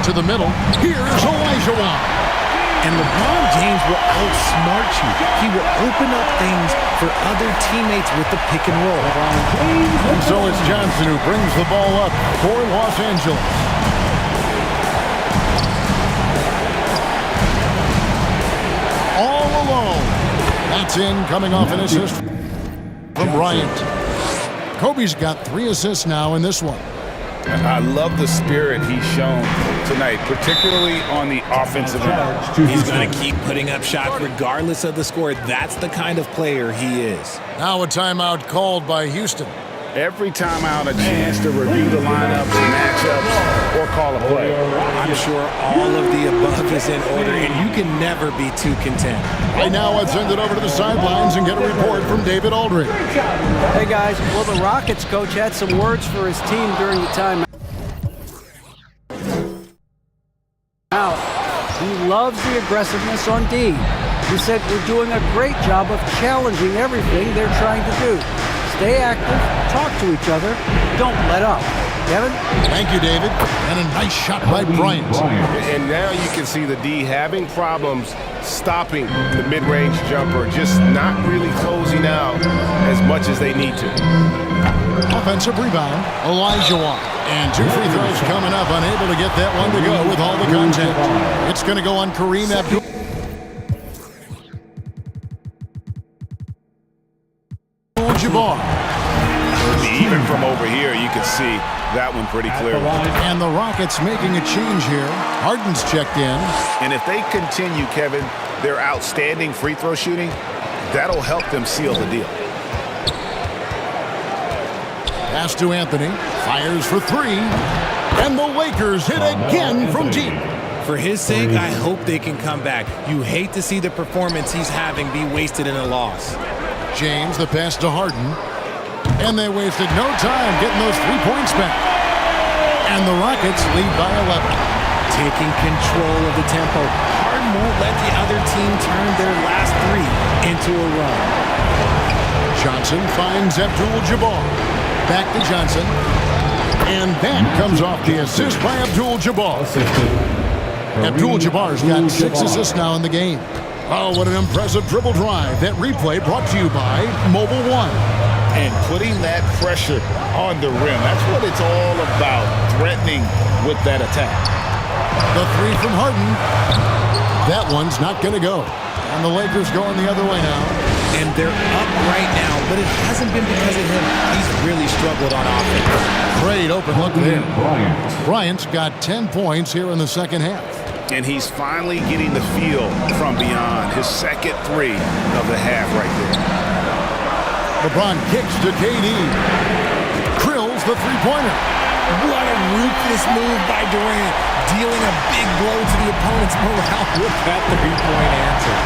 To the middle. Here's Olajuwon. And LeBron James will outsmart you. He will open up things for other teammates with the pick and roll. And so it's Johnson who brings the ball up for Los Angeles. All alone. That's in, coming off an assist from Bryant. Kobe's got 3 assists now in this one. I love the spirit he's shown tonight, particularly on the offensive end. He's going to keep putting up shots regardless of the score. That's the kind of player he is. Now a timeout called by Houston. Every timeout, a chance to review the lineups, matchups, or call a play. I'm sure all of the above is in order, and you can never be too content. Right now, let's send it over to the sidelines and get a report from David Aldridge. Hey, guys. Well, the Rockets coach had some words for his team during the timeout. He loves the aggressiveness on D. He said, we're doing a great job of challenging everything they're trying to do. Stay active, talk to each other, don't let up. Kevin? Thank you, David. And a nice shot by Bryant. And now you can see the D having problems stopping the mid-range jumper, just not really closing out as much as they need to. Offensive rebound, Olajuwon. And 2 free throws coming up, unable to get that one to go with all the contact. It's going to go on Kareem Abdul. Jabbar. Even from over here, you can see that one pretty clearly. And the Rockets making a change here. Harden's checked in. And if they continue, Kevin, their outstanding free throw shooting, that'll help them seal the deal. Pass to Anthony. Fires for 3. And the Lakers hit again from deep. For his sake, I hope they can come back. You hate to see the performance he's having be wasted in a loss. James, the pass to Harden. And they wasted no time getting those 3 points back. And the Rockets lead by 11. Taking control of the tempo. Harden won't let the other team turn their last 3 into a run. Johnson finds Abdul-Jabbar. Back to Johnson. And that comes off the assist by Abdul-Jabbar. Abdul-Jabbar's got 6 assists now in the game. Oh, what an impressive dribble drive. That replay brought to you by Mobile One. And putting that pressure on the rim, that's what it's all about, threatening with that attack. The 3 from Harden. That one's not going to go. And the Lakers going the other way now. And they're up right now, but it hasn't been because of him. He's really struggled on offense. Great open look there. Bryant's got 10 points here in the second half. And he's finally getting the feel from beyond. His second 3 of the half right there. LeBron kicks to KD. Krills the 3-pointer. What a ruthless move by Durant, dealing a big blow to the opponent's morale with that 3-point answer.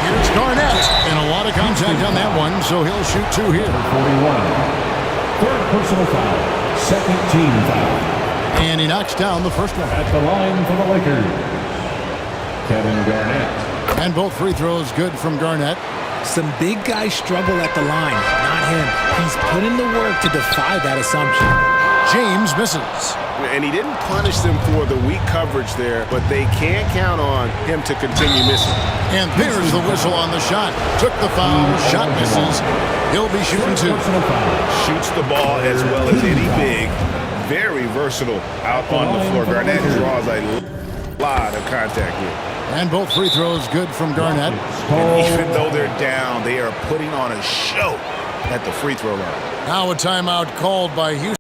Here's Garnett. And a lot of contact on that one, so he'll shoot 2 here. 41. Third personal foul. Second team foul. And he knocks down the first one. At the line for the Lakers, Kevin Garnett. And both free throws good from Garnett. Some big guys struggle at the line, not him. He's put in the work to defy that assumption. James misses. And he didn't punish them for the weak coverage there, but they can't count on him to continue missing. And there's the whistle on the shot. Took the foul, shot misses. He'll be shooting 2. Shoots the ball as well as any big. Very versatile out on the floor. Garnett draws a lot of contact here. And both free throws good from Garnett. And even though they're down, they are putting on a show at the free throw line. Now a timeout called by Houston.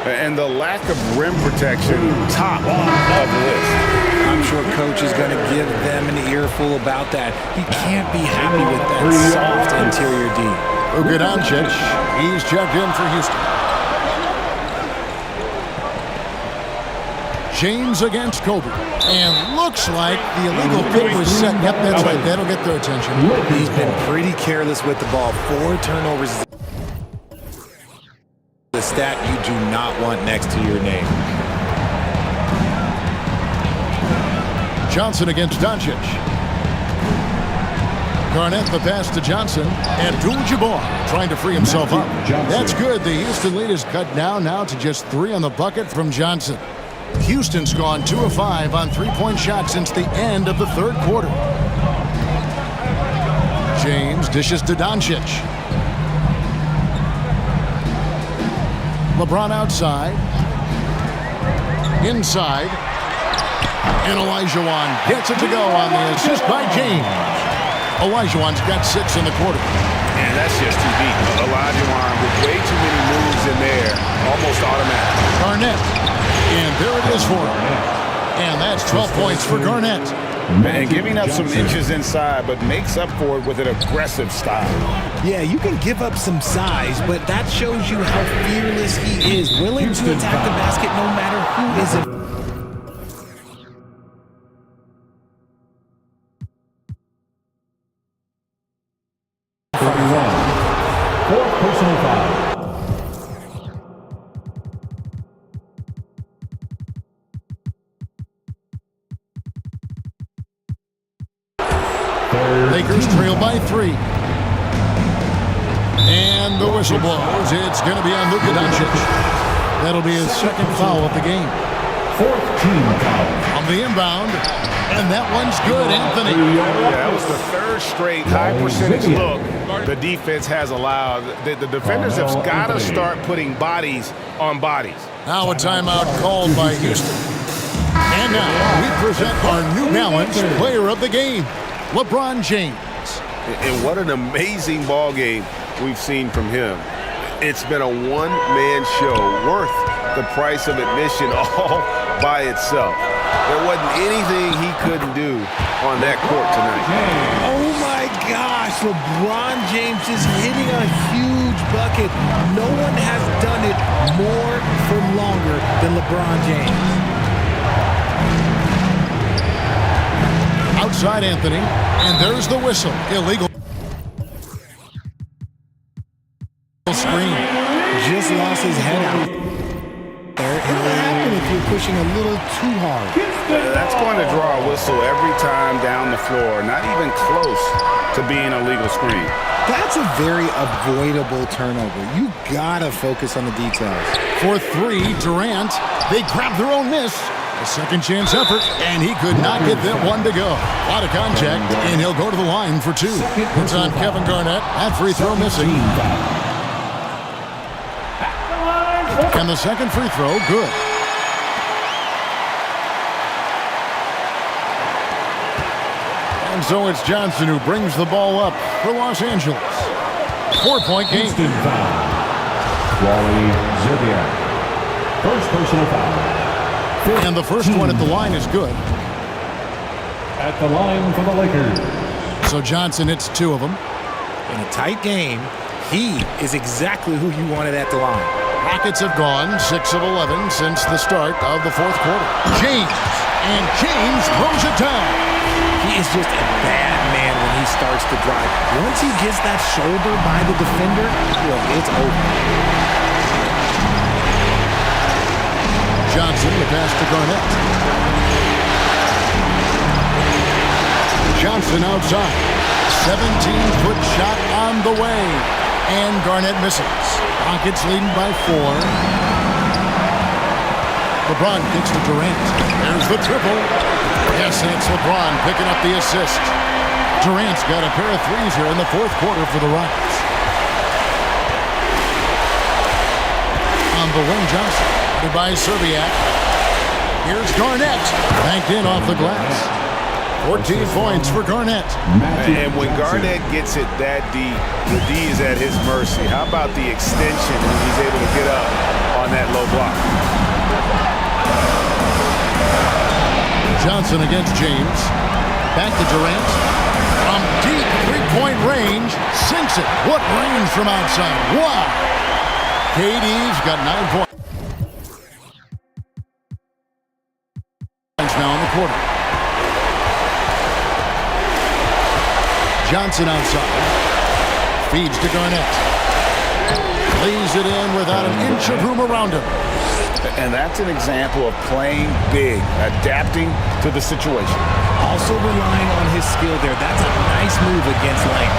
And the lack of rim protection, top of the list. I'm sure coach is going to give them an earful about that. He can't be happy with that soft interior D. Luka Doncic, he's checked in for Houston. James against Kobe. And looks like the illegal pick was set. Yep, that's right. That'll get their attention. He's been pretty careless with the ball. 4 turnovers. The stat you do not want next to your name. Johnson against Doncic. Garnett the pass to Johnson. Abdul-Jabbar trying to free himself up. That's good. The Houston lead is cut down now to just 3 on the bucket from Johnson. Houston's gone 2 of 5 on 3-point shots since the end of the third quarter. James dishes to Doncic. LeBron outside. Inside. And Olajuwon gets it to go on the assist by James. Olajuwon's got 6 in the quarter. And that's just too deep. Olajuwon with way too many moves in there. Almost automatic. Garnett. And there it is for him. And that's 12 points for Garnett. And giving up some inches inside, but makes up for it with an aggressive style. Yeah, you can give up some size, but that shows you how fearless he is. Willing to attack the basket no matter who is it. Personal foul. Lakers trail by 3. And the whistle blows. It's going to be on Luka Doncic. That'll be his second foul of the game. 4th team foul. On the inbound. And that one's good, Anthony. Yeah, that was the 3rd straight high percentage look the defense has allowed. The defenders have got to start putting bodies on bodies. Now a timeout called by Houston. And now we present our New Balance player of the game, LeBron James. And what an amazing ball game we've seen from him. It's been a one-man show worth the price of admission all by itself. There wasn't anything he couldn't do on that court tonight. Oh my gosh, LeBron James is hitting a huge bucket. No one has done it more for longer than LeBron James. Outside Anthony, and there's the whistle. Illegal screen. Just lost his head out. What will happen if you're pushing a little too hard? That's going to draw a whistle every time down the floor. Not even close to being a legal screen. That's a very avoidable turnover. You gotta focus on the details. For 3, Durant. They grab their own miss. A second chance effort, and he could not get that one to go. Out of contact, and he'll go to the line for 2. It's on Kevin Garnett. That free throw missing. And the second free throw, good. And so it's Johnson who brings the ball up for Los Angeles. 4-point game. Wally Zerbiak. First personal foul. And the first one at the line is good. At the line for the Lakers. So Johnson hits 2 of them. In a tight game, he is exactly who you wanted at the line. Rockets have gone 6 of 11 since the start of the 4th quarter. James. And James throws it down. He is just a bad man when he starts to drive. Once he gets that shoulder by the defender, well, it's over. Johnson, the pass to Garnett. Johnson outside. 17-foot shot on the way. And Garnett misses. Rockets leading by 4. LeBron kicks to Durant. There's the triple. Yes, and it's LeBron picking up the assist. Durant's got a pair of 3s here in the 4th quarter for the Rockets. On the wing, Johnson. By Zerbiak. Here's Garnett. Banked in off the glass. 14 points for Garnett. And when Garnett gets it that deep, the D is at his mercy. How about the extension when he's able to get up on that low block? Johnson against James. Back to Durant. From deep three-point range. Sinks it. What range from outside. Wow. KD's got 9 points now in the quarter. Johnson outside. Feeds to Garnett. Lays it in without an inch of room around him. And that's an example of playing big, adapting to the situation. Also relying on his skill there. That's a nice move against Lang.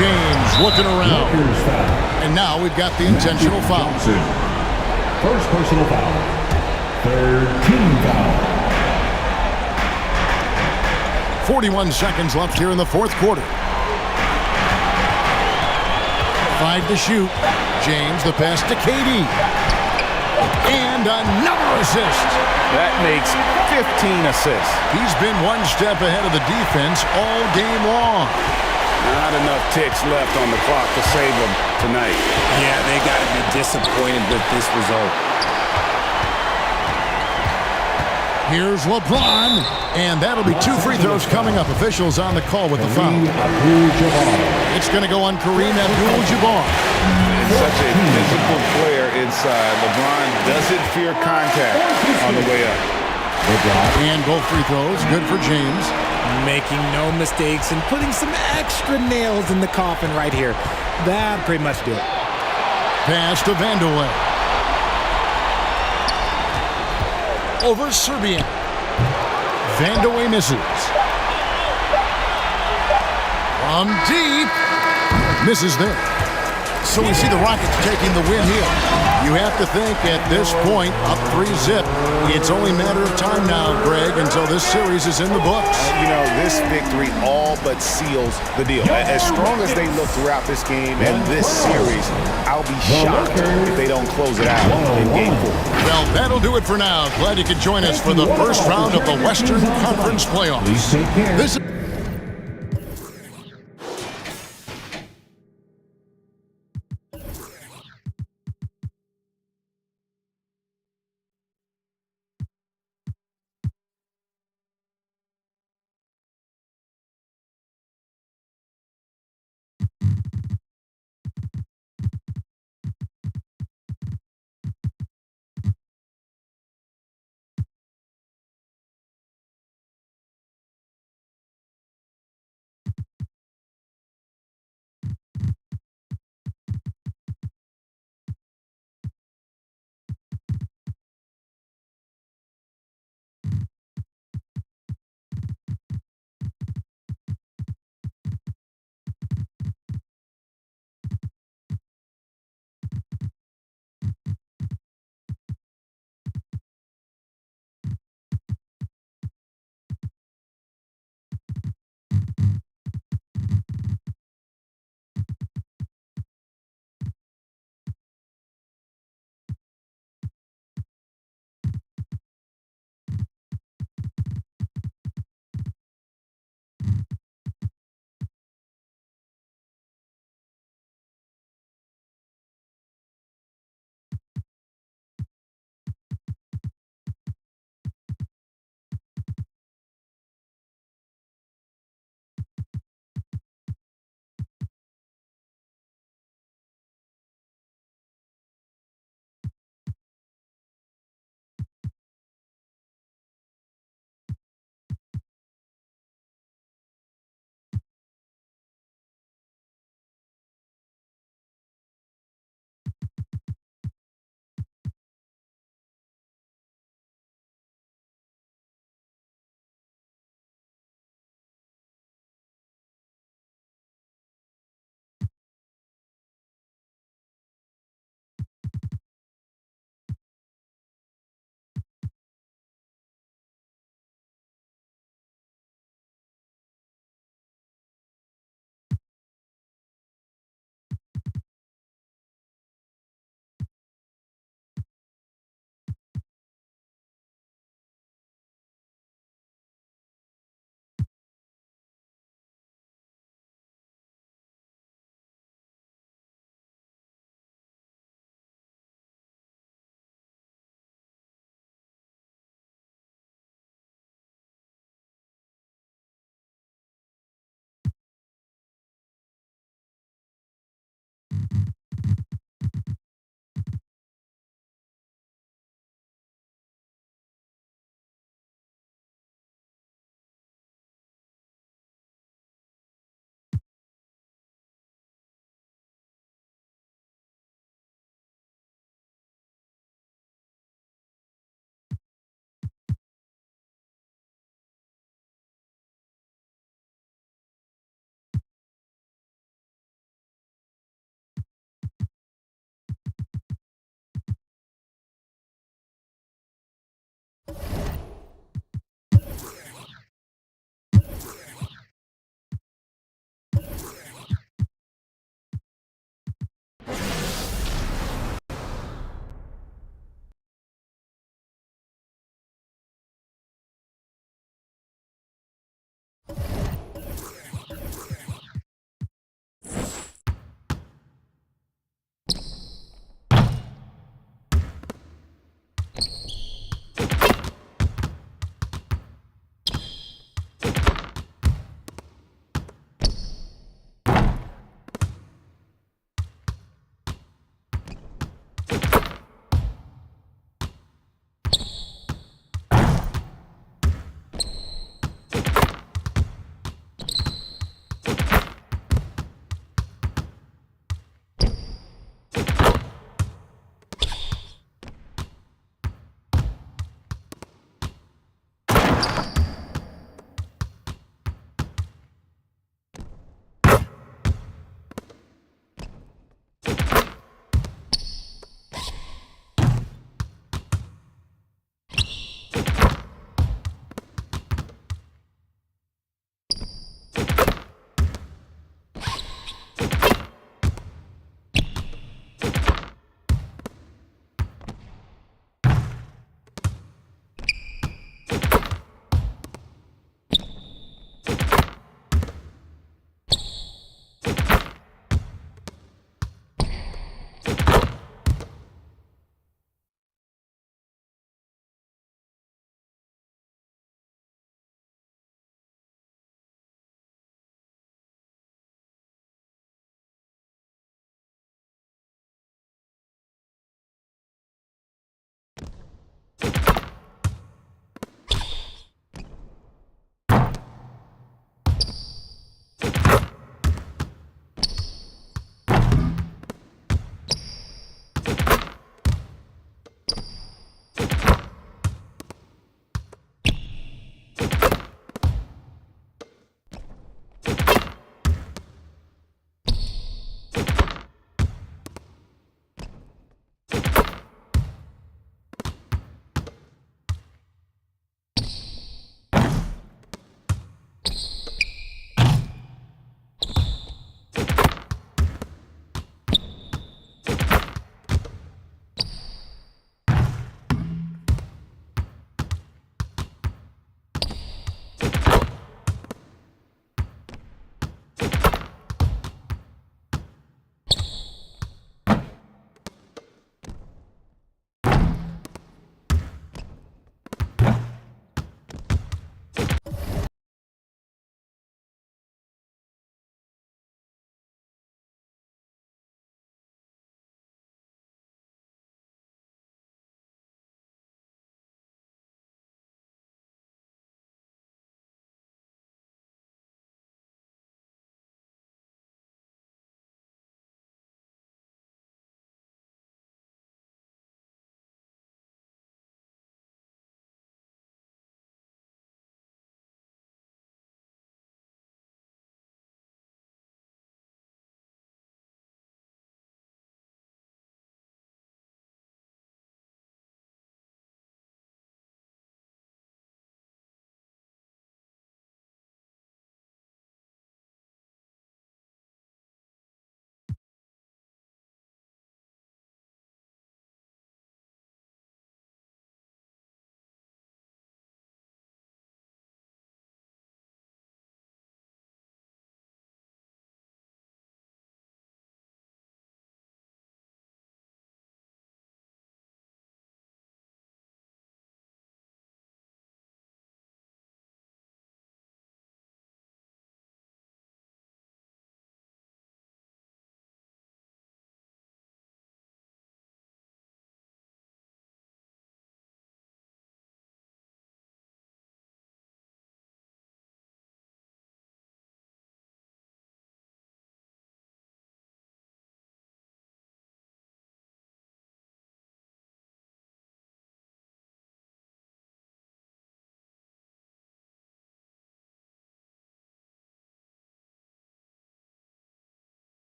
James looking around. And now we've got the intentional foul. First personal foul. Third team foul. 41 seconds left here in the fourth quarter. 5 to shoot. James, the pass to KD. And another assist. That makes 15 assists. He's been one step ahead of the defense all game long. Not enough ticks left on the clock to save them tonight. Yeah, they got to be disappointed with this result. Here's LeBron, and that'll be 2 free throws coming up. Officials on the call with the foul. It's going to go on Kareem Abdul-Jabbar. Such a physical player inside. LeBron doesn't fear contact on the way up. And both free throws, good for James. Making no mistakes and putting some extra nails in the coffin right here. That pretty much did it. Pass to Vandeweghe. Over Serbian. Vandeweghe misses. From deep. Misses there. So we see the Rockets taking the win here. You have to think at this point, up 3-0. It's only a matter of time now, Greg, until this series is in the books. You know, this victory all but seals the deal. As strong as they look throughout this game and this series, I'll be shocked if they don't close it out in Game 4. Well, that'll do it for now. Glad you could join us for the first round of the Western Conference Playoffs. Please take care. This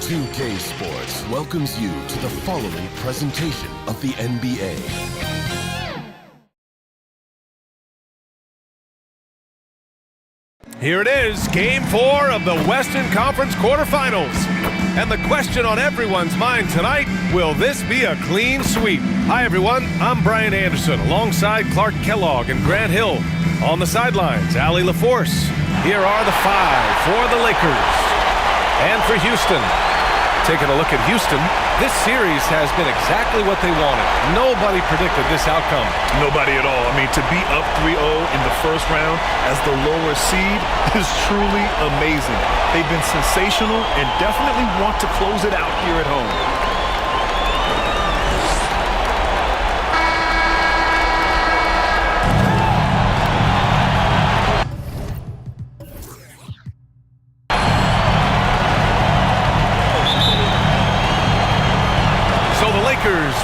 2K Sports welcomes you to the following presentation of the NBA. Here it is, Game 4 of the Western Conference quarterfinals. And the question on everyone's mind tonight, will this be a clean sweep? Hi everyone, I'm Brian Anderson alongside Clark Kellogg and Grant Hill. On the sidelines, Allie LaForce. Here are the 5 for the Lakers. And for Houston. Taking a look at Houston, this series has been exactly what they wanted. Nobody predicted this outcome. Nobody at all. I mean, to be up 3-0 in the first round as the lower seed is truly amazing. They've been sensational and definitely want to close it out here at home.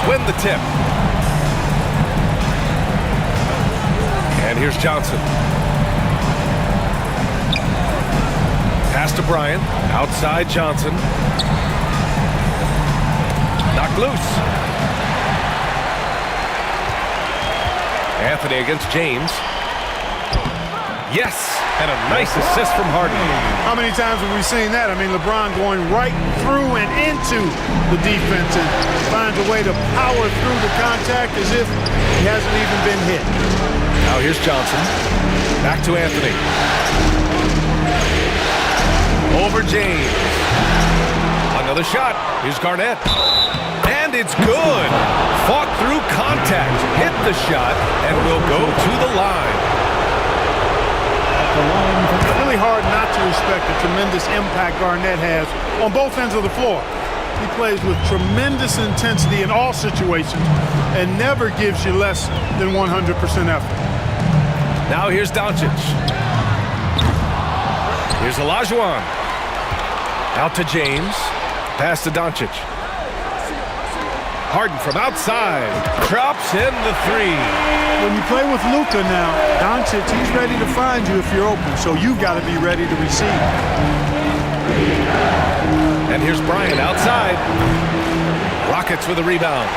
Win the tip. And here's Johnson. Pass to Bryant. Outside Johnson. Knocked loose. Anthony against James. Yes! And a nice assist from Harden. How many times have we seen that? I mean, LeBron going right through and into the defense and finds a way to power through the contact as if he hasn't even been hit. Now here's Johnson. Back to Anthony. Over James. Another shot. Here's Garnett. And it's good. Fought through contact. Hit the shot and will go to the line. It's really hard not to respect the tremendous impact Garnett has on both ends of the floor. He plays with tremendous intensity in all situations and never gives you less than 100% effort. Now here's Doncic. Here's Olajuwon. Out to James. Pass to Doncic. Harden from outside. Drops in the 3. When you play with Luka now, Doncic, he's ready to find you if you're open, so you've got to be ready to receive. And here's Bryant outside. Rockets with a rebound.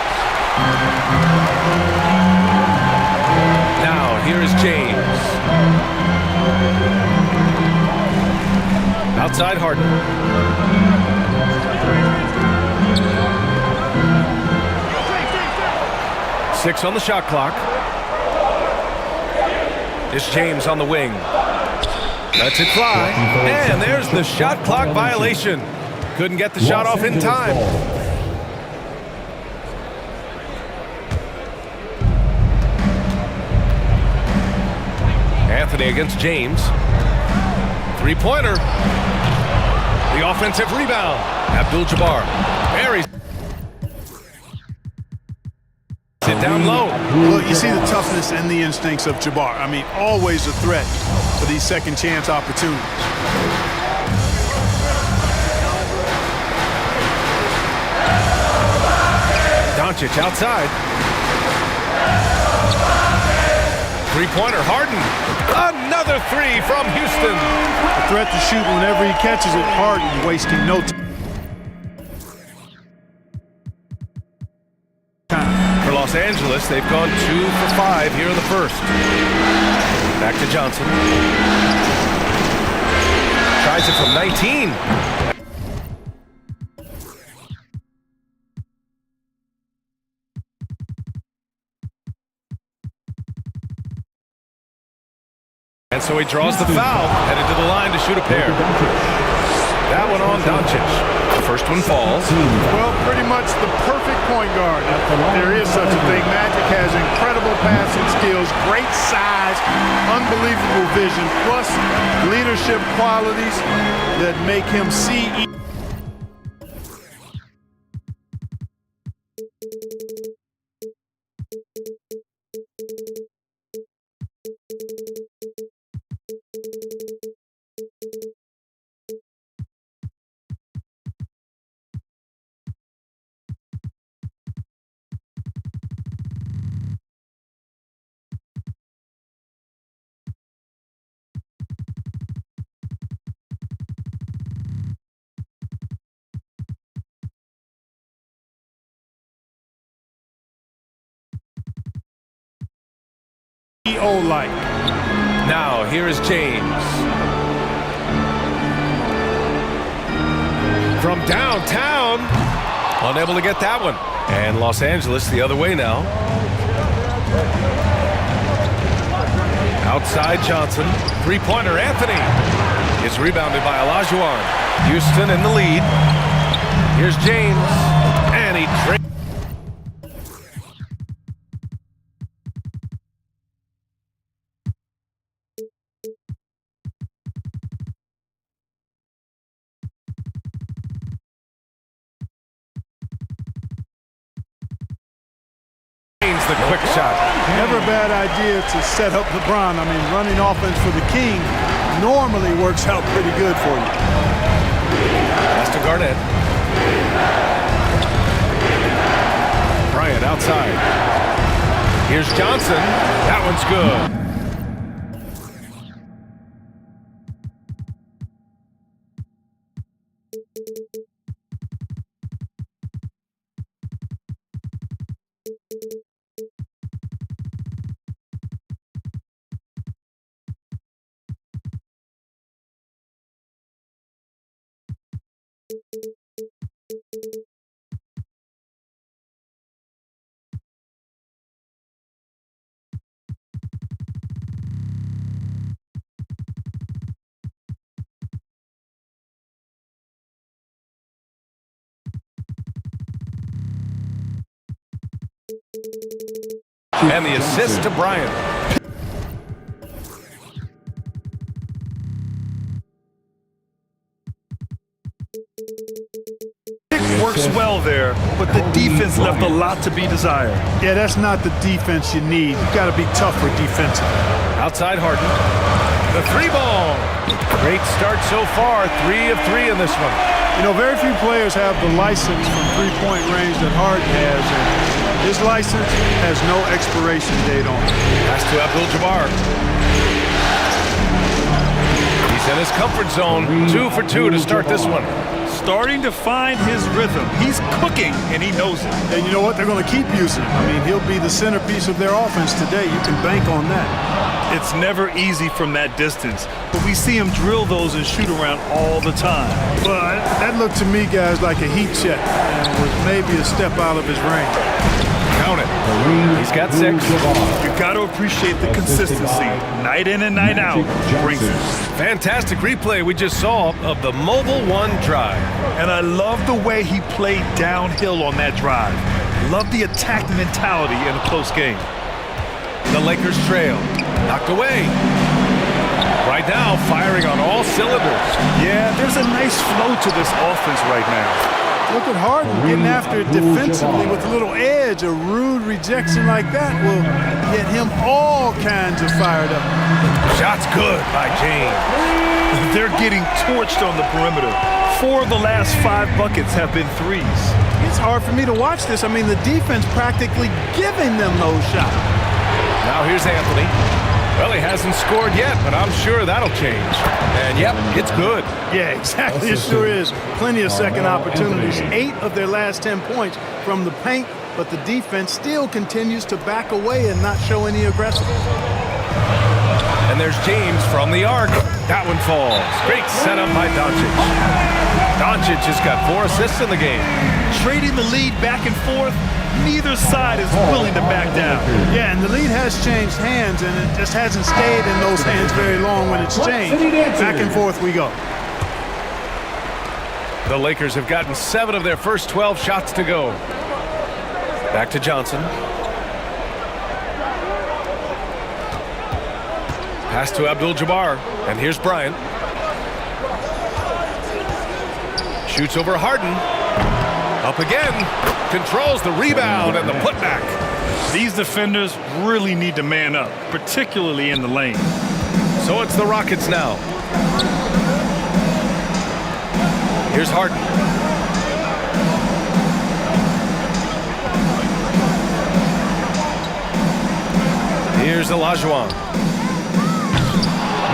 Now here is James. Outside Harden. 6 on the shot clock. It's James on the wing. Lets it fly. And there's the shot clock violation. Couldn't get the shot off in time. Anthony against James. Three-pointer. The offensive rebound. Abdul-Jabbar. Buries it down low. Look, you see the toughness and the instincts of Jabbar. I mean, always a threat for these second chance opportunities. Doncic outside. Three-pointer, Harden. Another 3 from Houston. A threat to shoot whenever he catches it. Harden wasting no time. For Los Angeles, they've gone 2 for 5 here in the first. Back to Johnson. Tries it from 19. And so he draws the foul, headed to the line to shoot a pair. That one on Doncic. The first one falls. Well, pretty much the perfect point guard. There is such a thing. Magic has incredible passing skills, great size, unbelievable vision, plus leadership qualities that make him see CEO-like. Now, here is James. From downtown. Unable to get that one. And Los Angeles the other way now. Outside Johnson. Three-pointer Anthony is rebounded by Olajuwon. Houston in the lead. Here's James. And he the quick shot. Never a bad idea to set up LeBron. I mean, running offense for the King normally works out pretty good for you. Pass to Garnett. Bryant outside. Here's Johnson. That one's good. And the assist to Bryant. Works well there, but the defense left a lot to be desired. Yeah, that's not the defense you need. You've got to be tougher defensively. Outside Harden. The three ball. Great start so far. 3 of 3 in this one. You know, very few players have the license from three-point range that Harden has. And his license has no expiration date on it. Pass to Abdul-Jabbar. He's in his comfort zone. 2 for 2 to start this one. Starting to find his rhythm. He's cooking, and he knows it. And you know what? They're going to keep using him. I mean, he'll be the centerpiece of their offense today. You can bank on that. It's never easy from that distance, but we see him drill those and shoot around all the time. Well, that looked to me, guys, like a heat check and was maybe a step out of his range. Count it. He's got 6. You got to appreciate the consistency. Night in and night out brings it. Fantastic replay we just saw of the Mobile One drive. And I love the way he played downhill on that drive. Love the attack mentality in a close game. The Lakers trail. Knocked away. Right now, firing on all cylinders. Yeah, there's a nice flow to this offense right now. Look at Harden getting after it defensively with a little edge. A rude rejection like that will get him all kinds of fired up. Shot's good by James. They're getting torched on the perimeter. 4 of the last 5 buckets have been threes. It's hard for me to watch this. I mean, the defense practically giving them those shots. Now here's Anthony. Well, he hasn't scored yet, but I'm sure that'll change. And, yep, it's good. Yeah, exactly. It sure is. Plenty of second opportunities. 8 of their last 10 points from the paint, but the defense still continues to back away and not show any aggressiveness. And there's James from the arc. That one falls. Great setup by Doncic. Doncic has got 4 assists in the game. Trading the lead back and forth. Neither side is willing to back down. Yeah, and the lead has changed hands, and it just hasn't stayed in those hands very long when it's changed. Back and forth we go. The Lakers have gotten 7 of their first 12 shots to go. Back to Johnson. Pass to Abdul-Jabbar, and here's Bryant. Shoots over Harden. Up again. Controls the rebound and the putback. These defenders really need to man up, particularly in the lane. So it's the Rockets now. Here's Harden. Here's Olajuwon.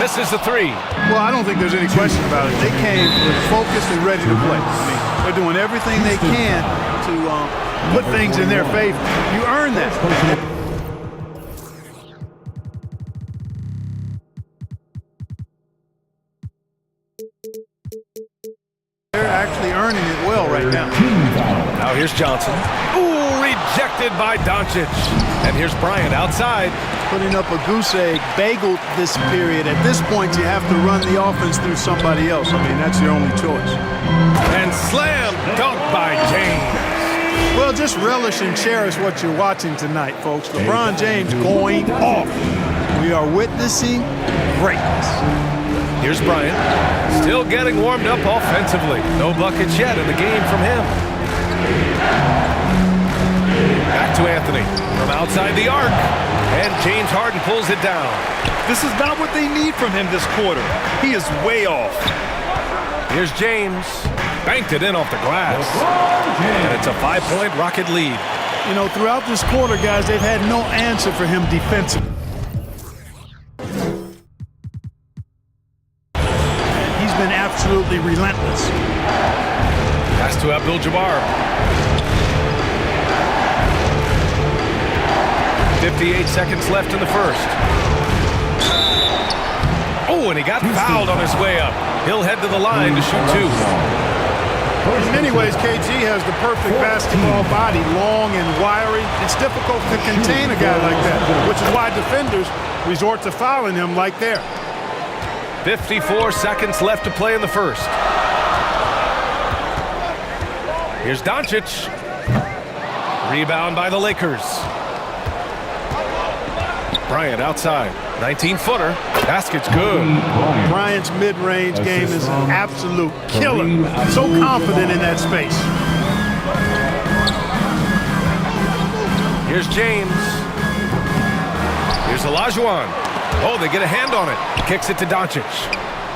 Misses the 3. Well, I don't think there's any question about it. They came focused and ready to play. I mean, they're doing everything they can to put things in their favor. You earn that. earning it well right now. Now here's Johnson. Ooh, rejected by Doncic. And here's Bryant outside. Putting up a goose egg, bageled this period. At this point, you have to run the offense through somebody else. I mean, that's your only choice. And slam dunk by James. Well, just relish and cherish what you're watching tonight, folks. LeBron James going off. We are witnessing greatness. Here's Bryant, still getting warmed up offensively. No buckets yet in the game from him. Back to Anthony from outside the arc. And James Harden pulls it down. This is not what they need from him this quarter. He is way off. Here's James. Banked it in off the glass. And it's a 5-point Rocket lead. You know, throughout this quarter, guys, they've had no answer for him defensively. He's been absolutely relentless. Pass to Abdul-Jabbar. 58 seconds left in the first. Oh, and he got fouled on his way up. He'll head to the line to shoot 2. In many ways, KG has the perfect basketball body, long and wiry. It's difficult to contain a guy like that, which is why defenders resort to fouling him like there. 54 seconds left to play in the first. Here's Doncic. Rebound by the Lakers. Bryant outside. 19-footer. Basket's good. Bryant's mid-range game is an absolute killer. So confident in that space. Here's James. Here's Olajuwon. Oh, they get a hand on it. Kicks it to Doncic.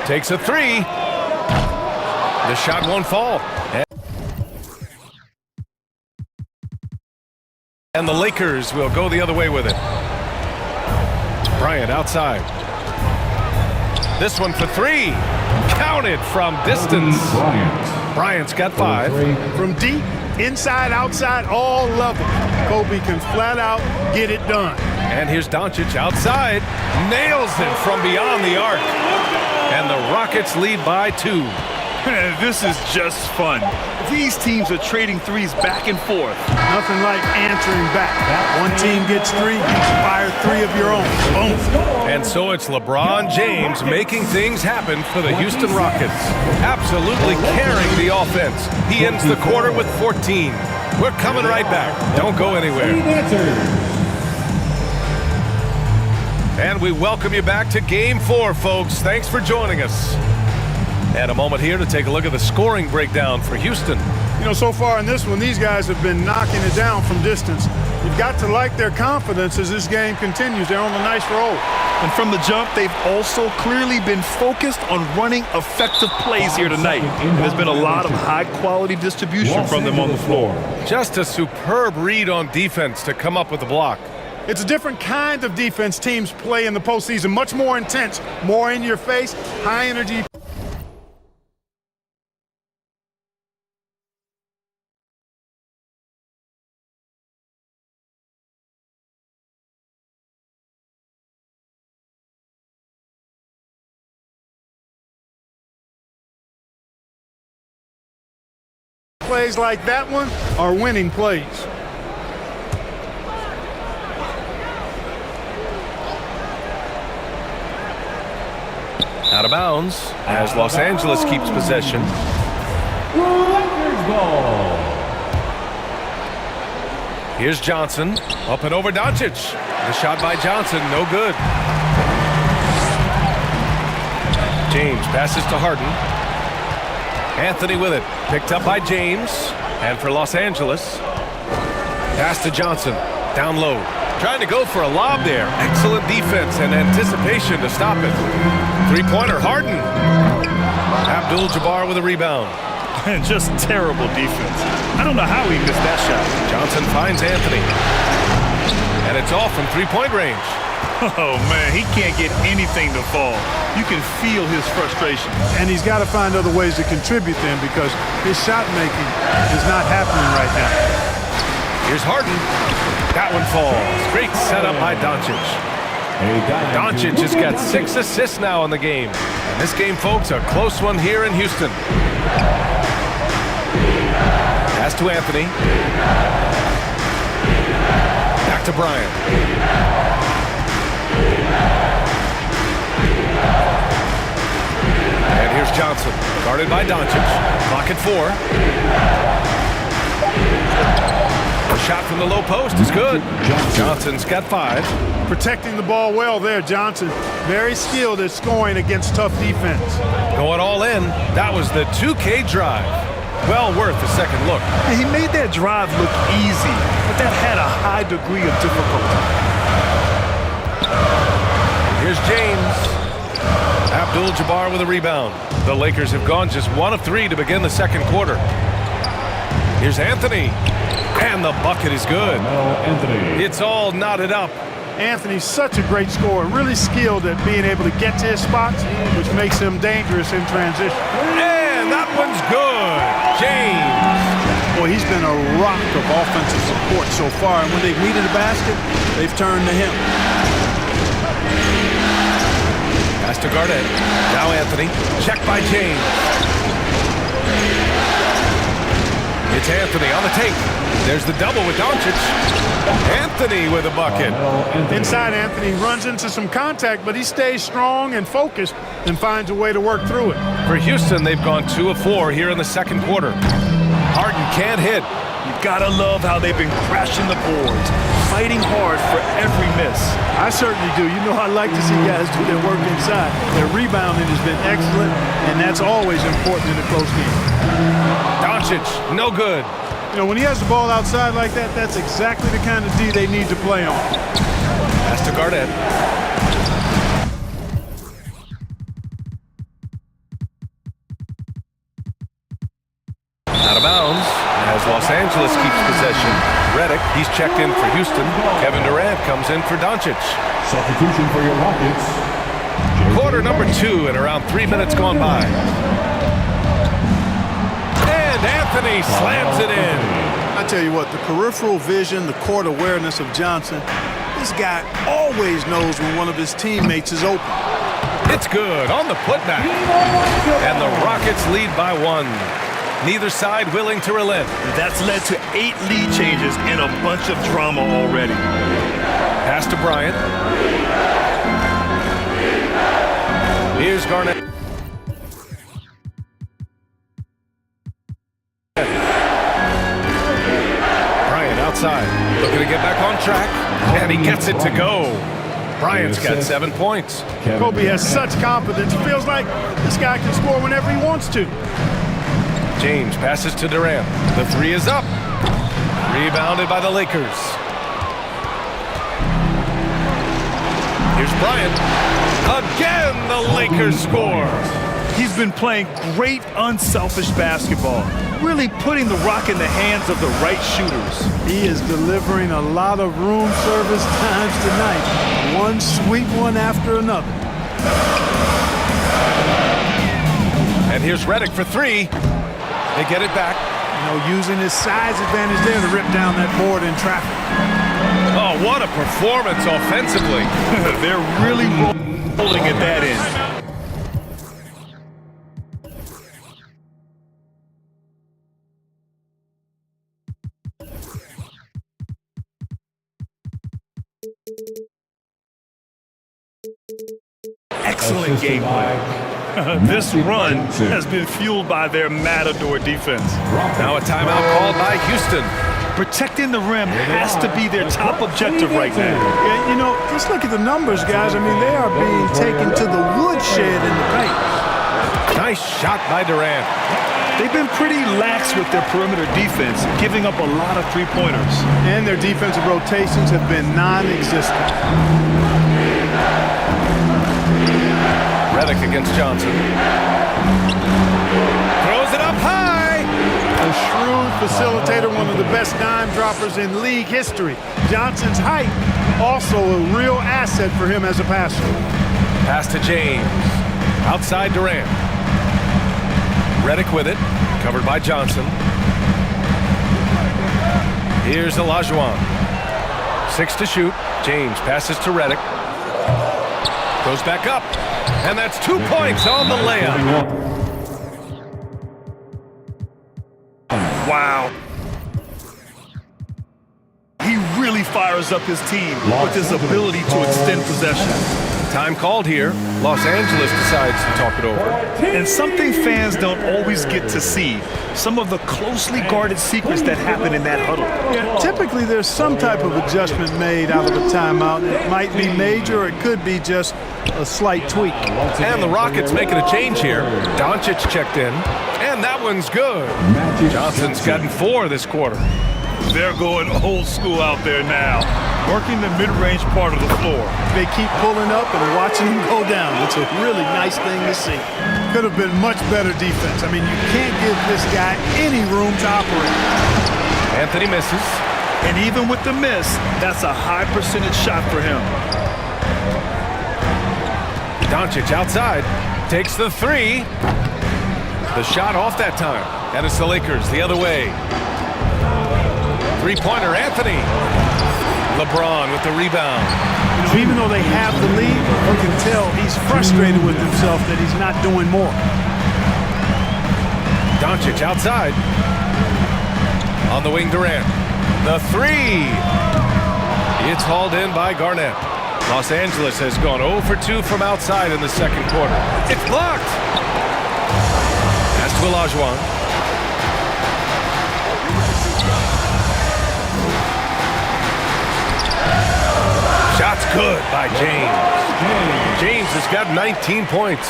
Takes a 3. The shot won't fall. And the Lakers will go the other way with it. Bryant outside. This one for 3. Counted from distance. Bryant's got 5. From deep, inside, outside, all level. Kobe can flat out get it done. And here's Doncic outside. Nails it from beyond the arc. And the Rockets lead by 2. This is just fun. These teams are trading threes back and forth. Nothing like answering back. One team gets 3, you fire 3 of your own. Boom. And so it's LeBron James making things happen for the Houston Rockets. Absolutely carrying the offense. He ends the quarter with 14. We're coming right back. Don't go anywhere. And we welcome you back to Game 4, folks. Thanks for joining us. And a moment here to take a look at the scoring breakdown for Houston. You know, so far in this one, these guys have been knocking it down from distance. You've got to like their confidence as this game continues. They're on a nice roll. And from the jump, they've also clearly been focused on running effective plays here tonight. There's been a lot of high-quality distribution from them on the floor. Just a superb read on defense to come up with the block. It's a different kind of defense teams play in the postseason. Much more intense, more in your face, high energy. Plays like that one are winning plays. Out of bounds as Los Angeles keeps possession. Lakers ball. Here's Johnson. Up and over Doncic. The shot by Johnson, no good. James passes to Harden. Anthony with it. Picked up by James. And for Los Angeles, pass to Johnson. Down low. Trying to go for a lob there. Excellent defense and anticipation to stop it. Three-pointer, Harden. Abdul-Jabbar with a rebound. Just terrible defense. I don't know how he missed that shot. Johnson finds Anthony. And it's off from three-point range. Oh, man, he can't get anything to fall. You can feel his frustration. And he's got to find other ways to contribute then because his shot making is not happening right now. Here's Harden. That one falls. Great setup by Doncic. Doncic has got 6 assists now in the game. And this game, folks, a close one here in Houston. to Anthony. Back to Bryant. And here's Johnson, guarded by Doncic. Clock at 4. A shot from the low post is good. Johnson's got 5. Protecting the ball well there, Johnson. Very skilled at scoring against tough defense. Going all in. That was the 2K drive. Well worth a second look. He made that drive look easy, but that had a high degree of difficulty. Here's James. Abdul-Jabbar with a rebound. The Lakers have gone just 1 of 3 to begin the second quarter. Here's Anthony. And the bucket is good. It's all knotted up. Anthony's such a great scorer, really skilled at being able to get to his spots, which makes him dangerous in transition. And that one's good. James. Boy, he's been a rock of offensive support so far, and when they've needed a basket, they've turned to him. Pass to Garnett. Now Anthony. Checked by James. It's Anthony on the take. There's the double with Doncic. Anthony with a bucket. Inside, Anthony runs into some contact, but he stays strong and focused and finds a way to work through it. For Houston, they've gone 2 of 4 here in the second quarter. Harden can't hit. You gotta love how they've been crashing the boards, fighting hard for every miss. I certainly do. You know, I like to see guys do their work inside. Their rebounding has been excellent, and that's always important in a close game. Doncic, no good. You know, when he has the ball outside like that, that's exactly the kind of D they need to play on. Pass to Garnett. Out of bounds as Los Angeles keeps possession. Redick, he's checked in for Houston. Kevin Durant comes in for Doncic. Substitution for your Rockets. Quarter number 2 and around 3 minutes gone by. And Anthony slams it in. I tell you what, the peripheral vision, the court awareness of Johnson, this guy always knows when one of his teammates is open. It's good on the putback. And the Rockets lead by 1. Neither side willing to relent. That's led to 8 lead changes and a bunch of drama already. Pass to Bryant. Here's Garnett. Bryant outside. Looking to get back on track. And he gets it to go. Bryant's got 7 points. Kobe has such confidence. It feels like this guy can score whenever he wants to. James passes to Durant. The 3 is up. Rebounded by the Lakers. Here's Bryant. Again, the Lakers score. He's been playing great, unselfish basketball, really putting the rock in the hands of the right shooters. He is delivering a lot of room service times tonight. One sweet one after another. And here's Redick for 3. They get it back. You know, using his size advantage there to rip down that board in traffic. Oh, what a performance offensively. They're really rolling at that end. Excellent game play. This run has been fueled by their matador defense. Now a timeout called by Houston. Protecting the rim has to be their top objective right now. Yeah, you know, just look at the numbers, guys. I mean, they are being taken to the woodshed in the paint. Nice shot by Durant. They've been pretty lax with their perimeter defense, giving up a lot of three-pointers. And their defensive rotations have been non-existent. Redick against Johnson. Throws it up high. A shrewd facilitator, one of the best dime droppers in league history. Johnson's height, also a real asset for him as a passer. Pass to James. Outside Durant. Redick with it. Covered by Johnson. Here's Olajuwon. 6 to shoot. James passes to Redick. Goes back up. And that's 2 points on the layup. Wow. really fires up his team with his ability to extend possession. Time called here. Los Angeles decides to talk it over. And something fans don't always get to see, some of the closely guarded secrets that happen in that huddle. Yeah, typically there's some type of adjustment made out of a timeout. It might be major, or it could be just a slight tweak. And the Rockets making a change here. Doncic checked in, and that one's good. Johnson's gotten 4 this quarter. They're going old school out there now, working the mid-range part of the floor. They keep pulling up and watching him go down. It's a really nice thing to see. Could have been much better defense. I mean, you can't give this guy any room to operate. Anthony misses. And even with the miss, that's a high percentage shot for him. Doncic outside, takes the 3. The shot off that time. And it's the Lakers the other way. Three-pointer, Anthony. LeBron with the rebound. You know, even though they have the lead, you can tell he's frustrated with himself that he's not doing more. Doncic outside. On the wing, Durant. The 3. It's hauled in by Garnett. Los Angeles has gone 0 for 2 from outside in the second quarter. It's blocked. That's to Olajuwon. Shot's good by James. James has got 19 points.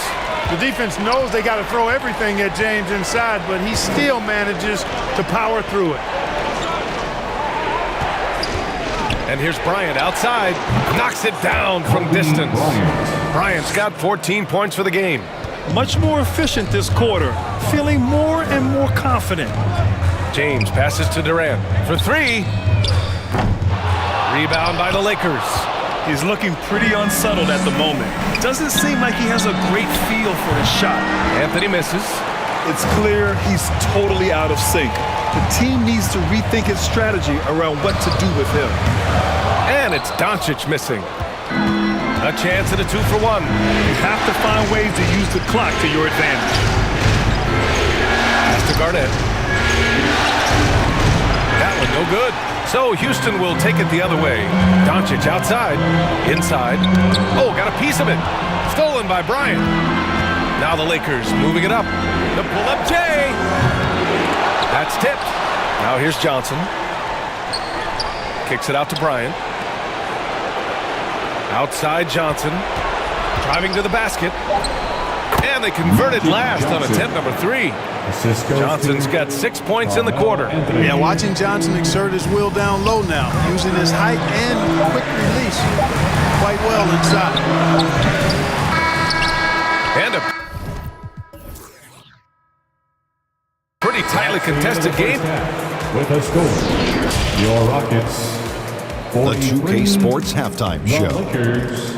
The defense knows they got to throw everything at James inside, but he still manages to power through it. And here's Bryant outside. Knocks it down from distance. Bryant's got 14 points for the game. Much more efficient this quarter, feeling more and more confident. James passes to Durant for 3. Rebound by the Lakers. He's looking pretty unsettled at the moment. Doesn't seem like he has a great feel for his shot. Anthony misses. It's clear he's totally out of sync. The team needs to rethink its strategy around what to do with him. And it's Doncic missing. A chance at a 2 for 1. You have to find ways to use the clock to your advantage. Pass to Garnett. That one no good. So Houston will take it the other way. Doncic outside. Inside. Oh, got a piece of it. Stolen by Bryant. Now the Lakers moving it up. The pull-up J. That's tipped. Now here's Johnson. Kicks it out to Bryant. Outside Johnson. Driving to the basket. And they converted last on attempt number 3. Johnson's got 6 points in the quarter. Yeah, watching Johnson exert his will down low now, using his height and quick release quite well inside. And a pretty tightly contested game. With a score, your Rockets. The 2K Sports Halftime Show. Lakers,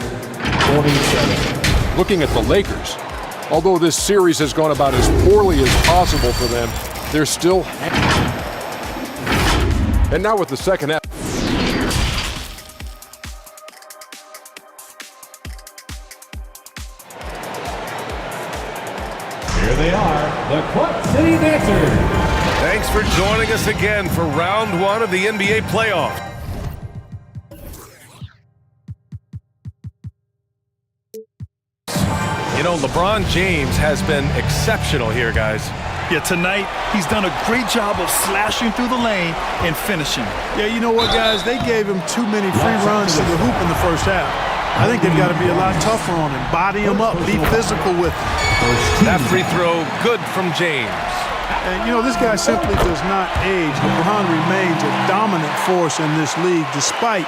47. Looking at the Lakers, although this series has gone about as poorly as possible for them, they're still. And now with the second half. Here they are, the Quad City Dancers. Thanks for joining us again for round 1 of the NBA playoffs. You know, LeBron James has been exceptional here, guys. Yeah, tonight, he's done a great job of slashing through the lane and finishing. Yeah, you know what, guys? They gave him too many free runs to the hoop in the first half. I think they've got to be a lot tougher on him. Body him up, be physical with him. That free throw, good from James. And, you know, this guy simply does not age. LeBron remains a dominant force in this league despite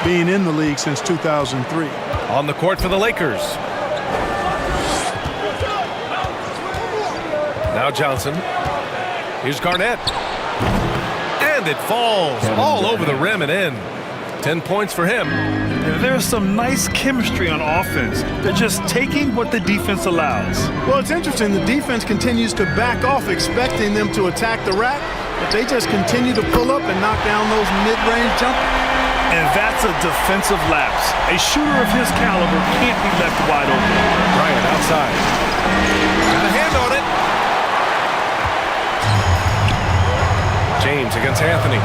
being in the league since 2003. On the court for the Lakers. Now Johnson. Here's Garnett. And it falls all over the rim and in. 10 points for him. There's some nice chemistry on offense. They're just taking what the defense allows. Well, it's interesting. The defense continues to back off, expecting them to attack the rack, but they just continue to pull up and knock down those mid-range jumpers. And that's a defensive lapse. A shooter of his caliber can't be left wide open. Bryant outside. Got a hand on it. James against Anthony.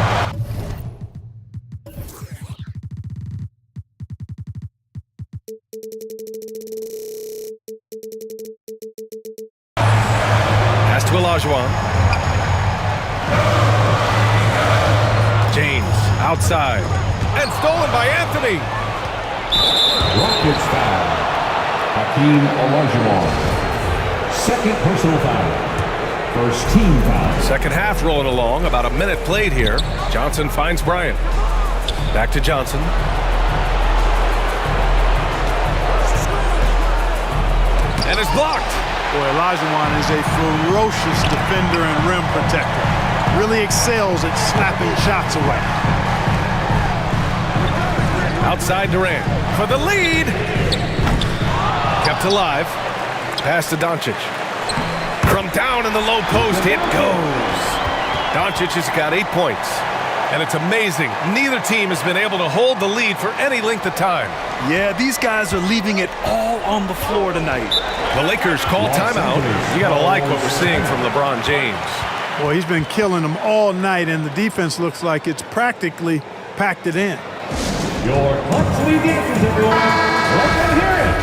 outside. And stolen by Anthony. Rockets foul. Hakeem Olajuwon. Second personal foul. First team foul. Second half rolling along. About a minute played here. Johnson finds Bryant. Back to Johnson. And it's blocked. Boy, Olajuwon is a ferocious defender and rim protector. Really excels at slapping shots away. Outside Durant for the lead. Kept alive. Pass to Doncic. From down in the low post, it goes. Doncic has got 8 points. And it's amazing. Neither team has been able to hold the lead for any length of time. Yeah, these guys are leaving it all on the floor tonight. The Lakers call timeout. You got to like what we're seeing from LeBron James. Boy, he's been killing them all night, and the defense looks like it's practically packed it in. Your Bucks lead defense, everyone. Let them hear it.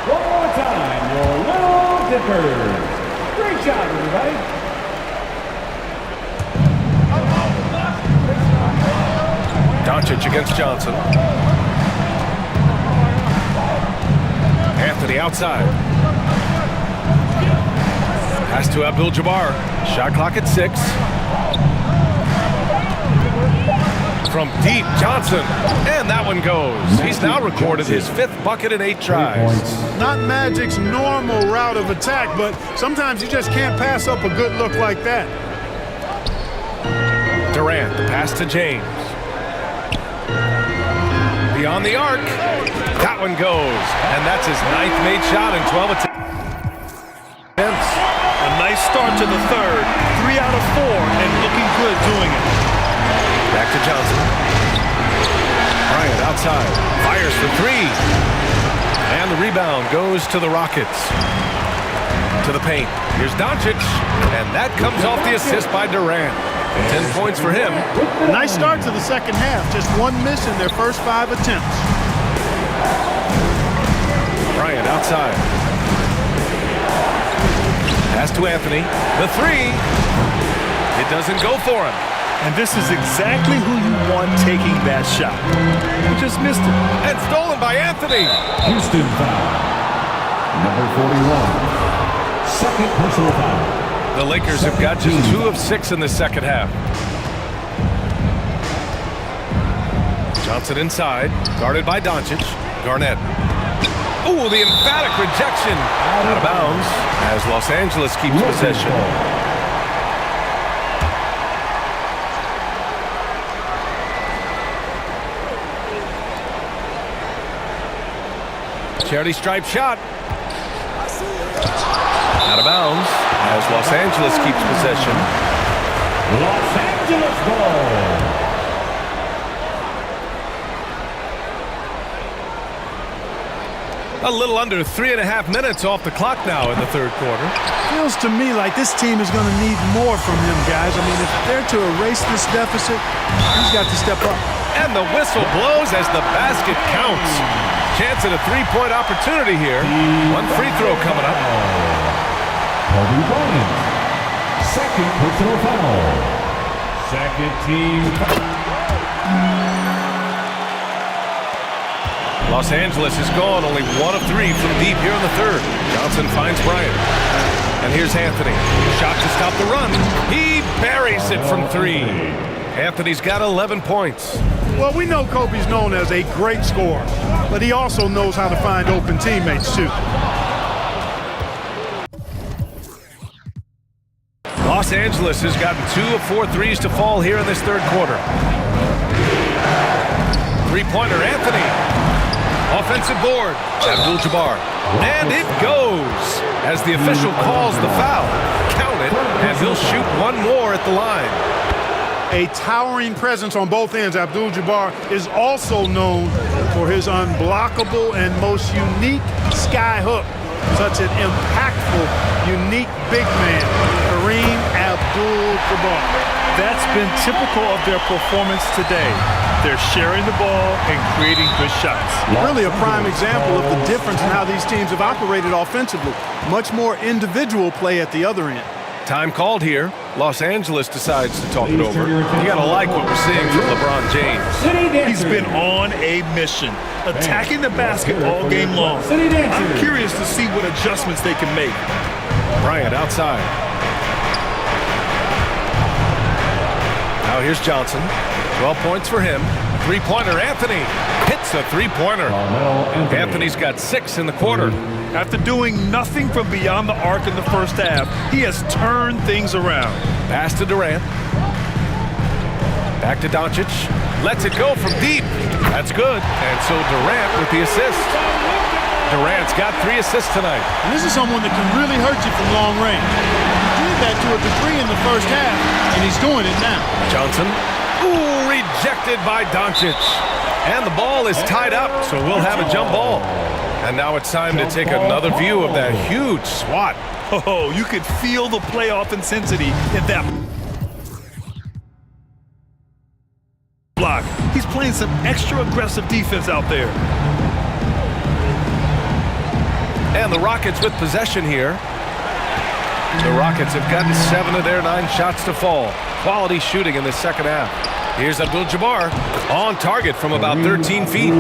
One more time, your Little Dippers. Great job, everybody. Doncic against Johnson. Anthony outside. Pass to Abdul-Jabbar. Shot clock at 6. From deep, Johnson. And that one goes. He's now recorded his 5th bucket in 8 tries. Not Magic's normal route of attack, but sometimes you just can't pass up a good look like that. Durant, the pass to James. Beyond the arc. That one goes. And that's his 9th made shot in 12 attempts. A nice start to the third. 3 out of 4 and looking good doing it. Back to Johnson. Bryant outside. Fires for 3. And the rebound goes to the Rockets. To the paint. Here's Doncic. And that comes off the assist by Durant. 10 points for him. Nice start to the second half. Just 1 miss in their first 5 attempts. Bryant outside. Pass to Anthony. The 3. It doesn't go for him. And this is exactly who you want taking that shot. You just missed it. And stolen by Anthony. Houston foul. Number 41. Second personal foul. The Lakers have got just 2 of 6 in the second half. Johnson inside, guarded by Doncic. Garnett. Ooh, the emphatic rejection. Out of bounds as Los Angeles keeps possession. Charity stripe shot. Out of bounds as Los Angeles keeps possession. Los Angeles ball. A little under 3.5 minutes off the clock now in the third quarter. Feels to me like this team is going to need more from him, guys. I mean, if they're to erase this deficit, he's got to step up. And the whistle blows as the basket counts. Chance at a 3-point opportunity here. 1 free throw coming up. Kobe Bryant. Second personal foul. Second team foul. Los Angeles is gone only 1 of 3 from deep here in the third. Johnson finds Bryant. And here's Anthony. Shot to stop the run. He buries it from 3. Anthony's got 11 points. Well, we know Kobe's known as a great scorer, but he also knows how to find open teammates, too. Los Angeles has gotten 2 of 4 threes to fall here in this third quarter. 3-pointer, Anthony. Offensive board, Abdul-Jabbar. And it goes as the official calls the foul. Count it, and he'll shoot 1 more at the line. A towering presence on both ends, Abdul-Jabbar is also known for his unblockable and most unique sky hook. Such an impactful, unique big man, Kareem Abdul-Jabbar. That's been typical of their performance today. They're sharing the ball and creating good shots. Really a prime example of the difference in how these teams have operated offensively. Much more individual play at the other end. Time called here. Los Angeles decides to talk it over. You got to like what we're seeing from LeBron James. He's been on a mission, attacking the basket all game long. I'm curious to see what adjustments they can make. Bryant outside. Now here's Johnson. 12 points for him. Three-pointer, Anthony hits a three-pointer. Anthony's got 6 in the quarter. After doing nothing from beyond the arc in the first half, he has turned things around. Pass to Durant. Back to Doncic. Lets it go from deep. That's good. And so Durant with the assist. Durant's got 3 assists tonight. And this is someone that can really hurt you from long range. He did that to a degree in the first half, and he's doing it now. Johnson. Ooh, rejected by Doncic. And the ball is tied up, so we'll have a jump ball. And now it's time to take another view of that huge swat. Oh, you could feel the playoff intensity in that block. He's playing some extra aggressive defense out there. And the Rockets with possession here. The Rockets have gotten 7 of their 9 shots to fall. Quality shooting in the second half. Here's Abdul-Jabbar on target from about 13 feet.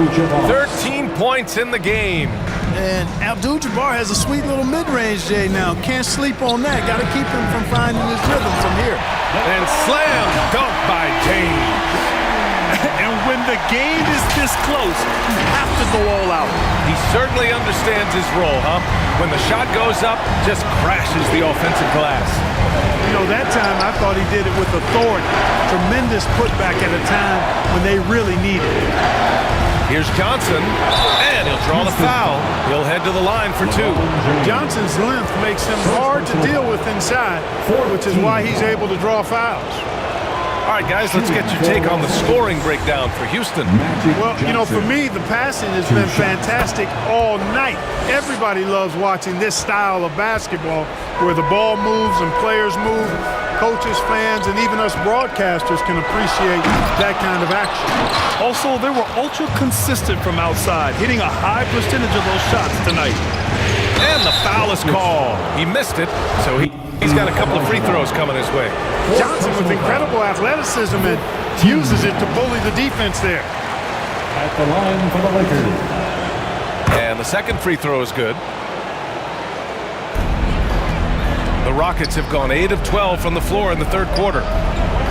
13 points in the game. And Abdul-Jabbar has a sweet little mid-range, Jay, now. Can't sleep on that. Got to keep him from finding his rhythm from here. And slam dunk by James. And when the game is this close, you have to go all out. He certainly understands his role, huh? When the shot goes up, just crashes the offensive glass. You know, that time I thought he did it with authority. Tremendous putback at a time when they really needed it. Here's Johnson, and he'll draw the foul. He'll head to the line for 2. Johnson's length makes him hard to deal with inside, which is why he's able to draw fouls. All right, guys, let's get your take on the scoring breakdown for Houston. Well, you know, for me, the passing has been fantastic all night. Everybody loves watching this style of basketball where the ball moves and players move. Coaches, fans, and even us broadcasters can appreciate that kind of action. Also, they were ultra consistent from outside, hitting a high percentage of those shots tonight. And the foul is called. He missed it, so he's got a couple of free throws coming his way. Johnson with incredible athleticism and uses it to bully the defense there. At the line for the Lakers. And the second free throw is good. The Rockets have gone 8 of 12 from the floor in the third quarter.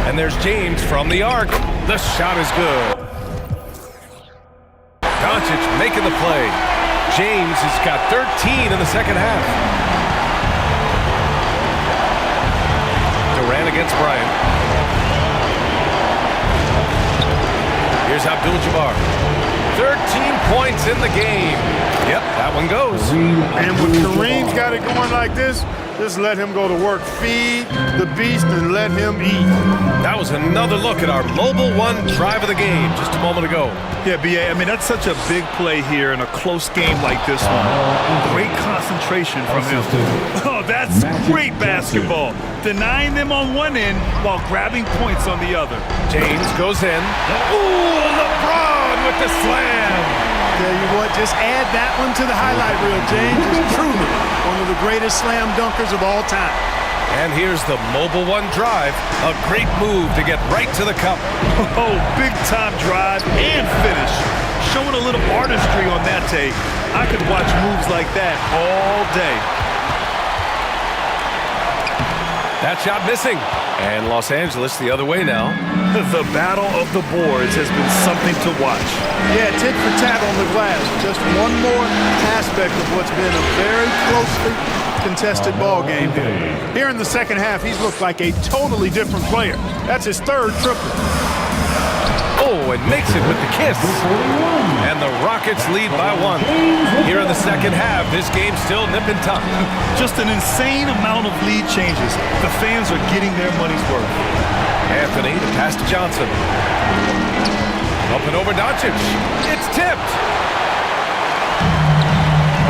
And there's James from the arc. The shot is good. Doncic making the play. James has got 13 in the second half. Durant against Bryant. Here's Abdul-Jabbar. 13 points in the game. Yep, that one goes. And when Kareem's got it going like this, just let him go to work. Feed the beast and let him eat. That was another look at our Mobile One drive of the game just a moment ago. Yeah, B.A., I mean, that's such a big play here in a close game like this one. Great concentration from him. Oh, that's great basketball. Denying them on one end while grabbing points on the other. James goes in. Ooh, LeBron with the slam. Tell you what, just add that one to the highlight reel. James is truly one of the greatest slam dunkers of all time. And here's the Mobile One drive. A great move to get right to the cup. Oh, big time drive and finish. Showing a little artistry on that take. I could watch moves like that all day. That shot missing. And Los Angeles the other way now. The battle of the boards has been something to watch. Yeah, tit for tat on the glass. Just one more aspect of what's been a very closely contested ball game here. Here in the second half, he's looked like a totally different player. That's his third triple. Oh, and makes it with the kiss. And the Rockets lead by 1. Here in the second half, this game's still nip and tuck. Just an insane amount of lead changes. The fans are getting their money's worth. Anthony to pass to Johnson. Up and over Doncic. It's tipped.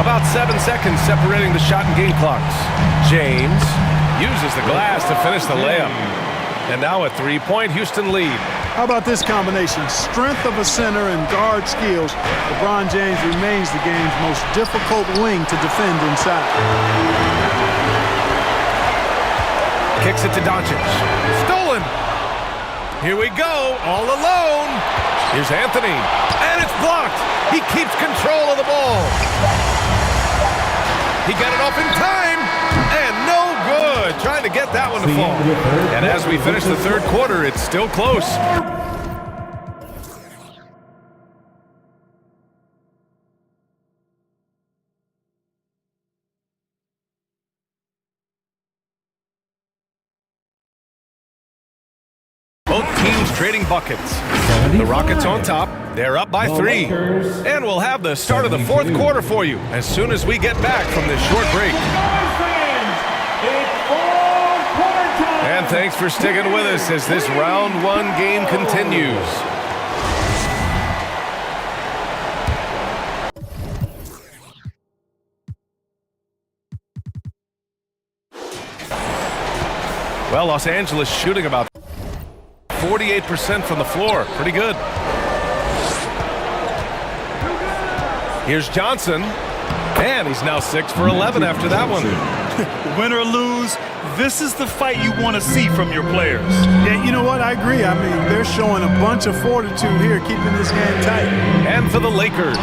About 7 seconds separating the shot and game clocks. James uses the glass to finish the layup. And now a 3-point Houston lead. How about this combination? Strength of a center and guard skills. LeBron James remains the game's most difficult wing to defend inside. Kicks it to Doncic. Stolen. Here we go, all alone. Here's Anthony, and it's blocked. He keeps control of the ball. He got it off in time, and no good. Trying to get that one to fall. And as we finish the third quarter, it's still close. Both teams trading buckets. The Rockets on top. They're up by 3. And we'll have the start of the fourth quarter for you as soon as we get back from this short break. And thanks for sticking with us as this round 1 game continues. Well, Los Angeles shooting about 48% from the floor. Pretty good. Here's Johnson. And he's now 6 for 11 after that one. Win or lose, this is the fight you want to see from your players. Yeah, you know what? I agree. I mean, they're showing a bunch of fortitude here, keeping this game tight. And for the Lakers.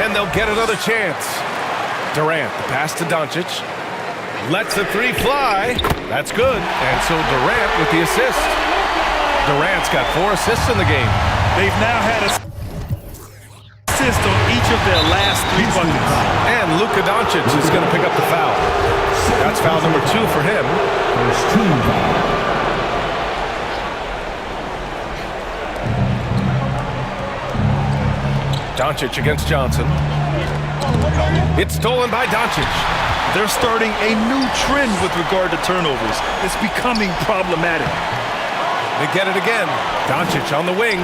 And they'll get another chance. Durant, the pass to Doncic. Lets the 3 fly. That's good. And so Durant with the assist. Durant's got 4 assists in the game. They've now had a assist on each of their last 3 buckets. And Luka Doncic is going to pick up the foul. That's foul number 2 for him. First team foul. Doncic against Johnson. It's stolen by Doncic. They're starting a new trend with regard to turnovers. It's becoming problematic. They get it again. Doncic on the wing.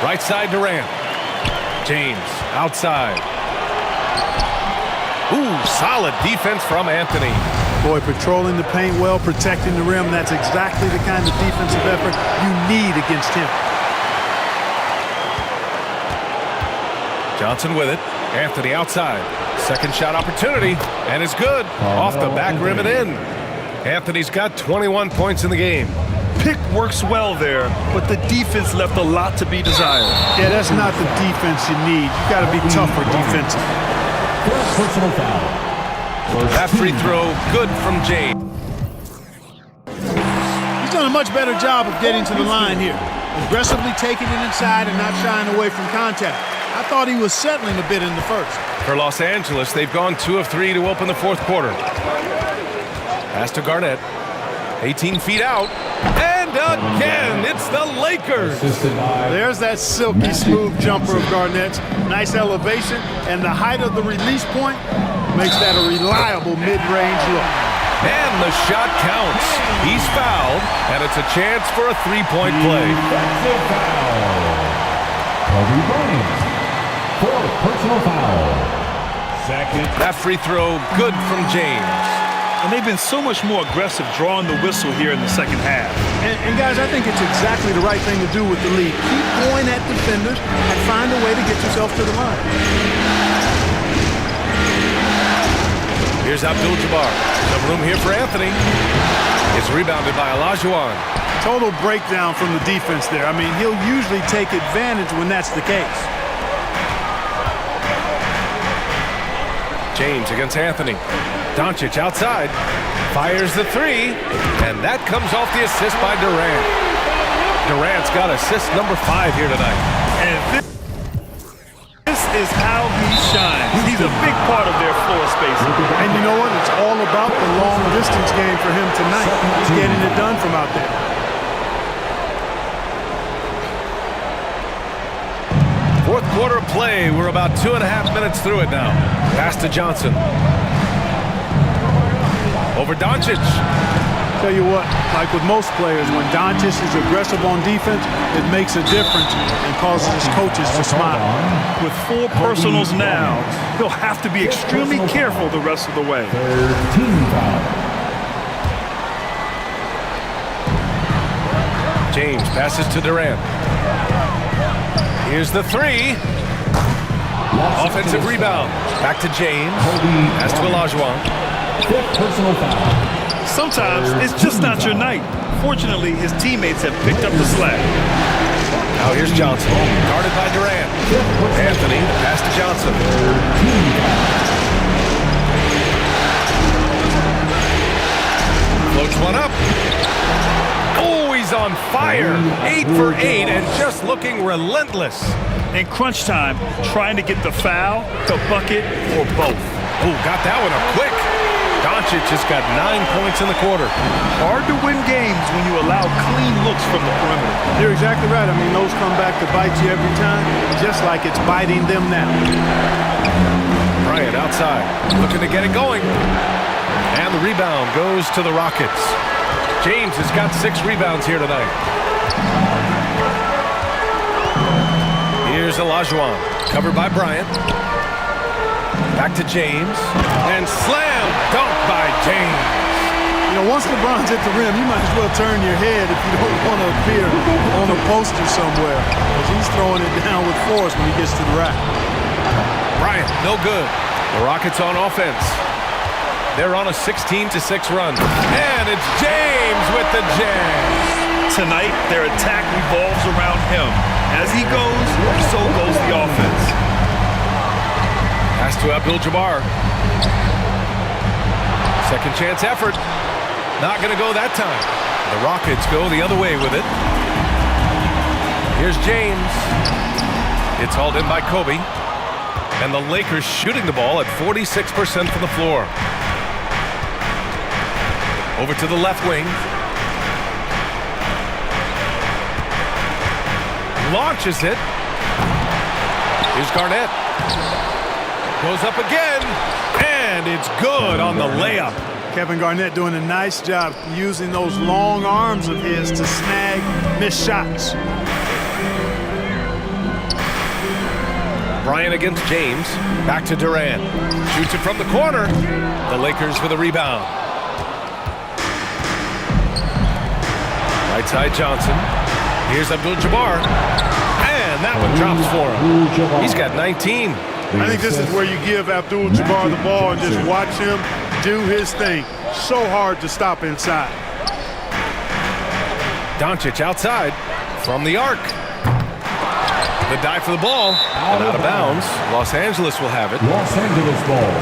Right side Durant. James outside. Ooh, solid defense from Anthony. Boy, patrolling the paint well, protecting the rim. That's exactly the kind of defensive effort you need against him. Johnson with it. Anthony outside. Second shot opportunity, and it's good. Off the back rim and in. Anthony's got 21 points in the game. Pick works well there, but the defense left a lot to be desired. Yeah, that's not the defense you need. You got to be tougher defensively. Personal foul. That free throw, good from James. He's done a much better job of getting to the line here. Aggressively taking it inside and not shying away from contact. I thought he was settling a bit in the first. For Los Angeles, they've gone 2 of 3 to open the fourth quarter. Pass to Garnett. 18 feet out. And again, it's the Lakers. There's that silky smooth jumper of Garnett's. Nice elevation, and the height of the release point makes that a reliable mid-range look. And the shot counts. He's fouled, and it's a chance for a 3-point play. Defensive foul. Kobe Bryant. 4th personal foul. Second. That free throw, good from James. And they've been so much more aggressive drawing the whistle here in the second half. And guys, I think it's exactly the right thing to do with the lead. Keep going at defenders and find a way to get yourself to the line. Here's Abdul-Jabbar. Some room here for Anthony. It's rebounded by Olajuwon. Total breakdown from the defense there. I mean, he'll usually take advantage when that's the case. James against Anthony. Doncic outside. Fires the 3. And that comes off the assist by Durant. Durant's got assist number 5 here tonight. And this is how he shines. He's a big part of their floor spacing. And you know what? It's all about the long distance game for him tonight. He's getting it done from out there. Fourth quarter of play. We're about 2.5 minutes through it now. Pass to Johnson. Over Doncic. Tell you what, like with most players, when Doncic is aggressive on defense, it makes a difference and causes his coaches to smile. With 4 personals now, he'll have to be extremely careful the rest of the way. James passes to Durant. Here's the 3. Offensive rebound. Back to James. Pass to Olajuwon. 5th personal foul. sometimes it's just not your night. Fortunately, his teammates have picked up the slack. Now here's Johnson, guarded by Durant. Anthony, pass to Johnson. Floats one up. Oh, he's on fire. 8 for 8 and just looking relentless. In crunch time, trying to get the foul, the bucket, or both. Oh, got that one up quick. Doncic just got 9 points in the quarter. Hard to win games when you allow clean looks from the perimeter. You're exactly right. I mean, those come back to bite you every time, just like it's biting them now. Bryant outside, looking to get it going. And the rebound goes to the Rockets. James has got 6 rebounds here tonight. Here's Olajuwon, covered by Bryant. Back to James, and slam dunk by James. You know, once LeBron's at the rim, you might as well turn your head if you don't want to appear on a poster somewhere, because he's throwing it down with force when he gets to the rack. Bryant, no good. The Rockets on offense. They're on a 16-6 run. And it's James with the jam. Tonight, their attack revolves around him. As he goes, so goes the offense. Pass to Abdul-Jabbar. Second chance effort. Not going to go that time. The Rockets go the other way with it. Here's James. It's hauled in by Kobe. And the Lakers shooting the ball at 46% from the floor. Over to the left wing. Launches it. Here's Garnett. Goes up again. And it's good on the layup. Kevin Garnett doing a nice job using those long arms of his to snag missed shots. Bryant against James. Back to Durant. Shoots it from the corner. The Lakers with a rebound. Right side Johnson. Here's Abdul-Jabbar. And that one drops for him. He's got 19. I think this is where you give Abdul-Jabbar the ball and just watch him do his thing. So hard to stop inside. Doncic outside from the arc. The dive for the ball. And out of bounds. Los Angeles will have it. Los Angeles ball.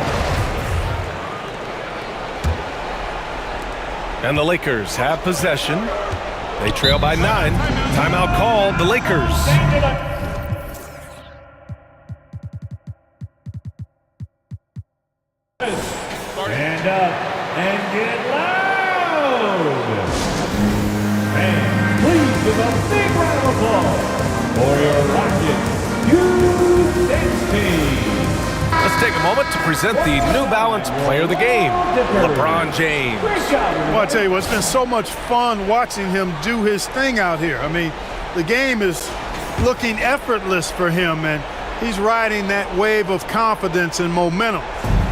And the Lakers have possession. They trail by 9. Timeout called. The Lakers. Stand up and get loud. And please give a big round of applause for your Rockets U16. Let's take a moment to present the New Balance Player of the Game, LeBron James. Well, I tell you what, it's been so much fun watching him do his thing out here. I mean, the game is looking effortless for him, and he's riding that wave of confidence and momentum,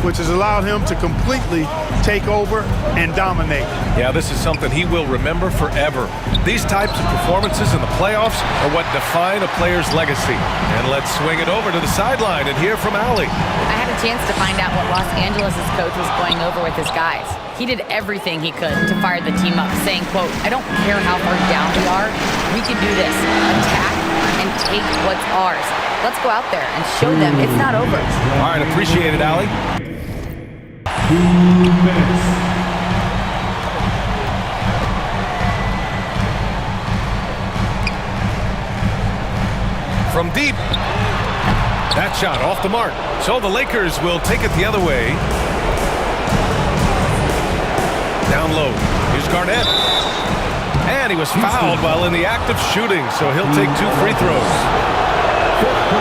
which has allowed him to completely take over and dominate. Yeah, this is something he will remember forever. These types of performances in the playoffs are what define a player's legacy. And let's swing it over to the sideline and hear from Allie. I had a chance to find out what Los Angeles' coach was going over with his guys. He did everything he could to fire the team up, saying, quote, "I don't care how far down we are. We can do this. Attack and take what's ours. Let's go out there and show them it's not over." All right, appreciate it, Allie. 2 minutes. From deep. That shot off the mark. So the Lakers will take it the other way. Down low. Here's Garnett. And he was fouled while in the act of shooting, so he'll take 2 free throws.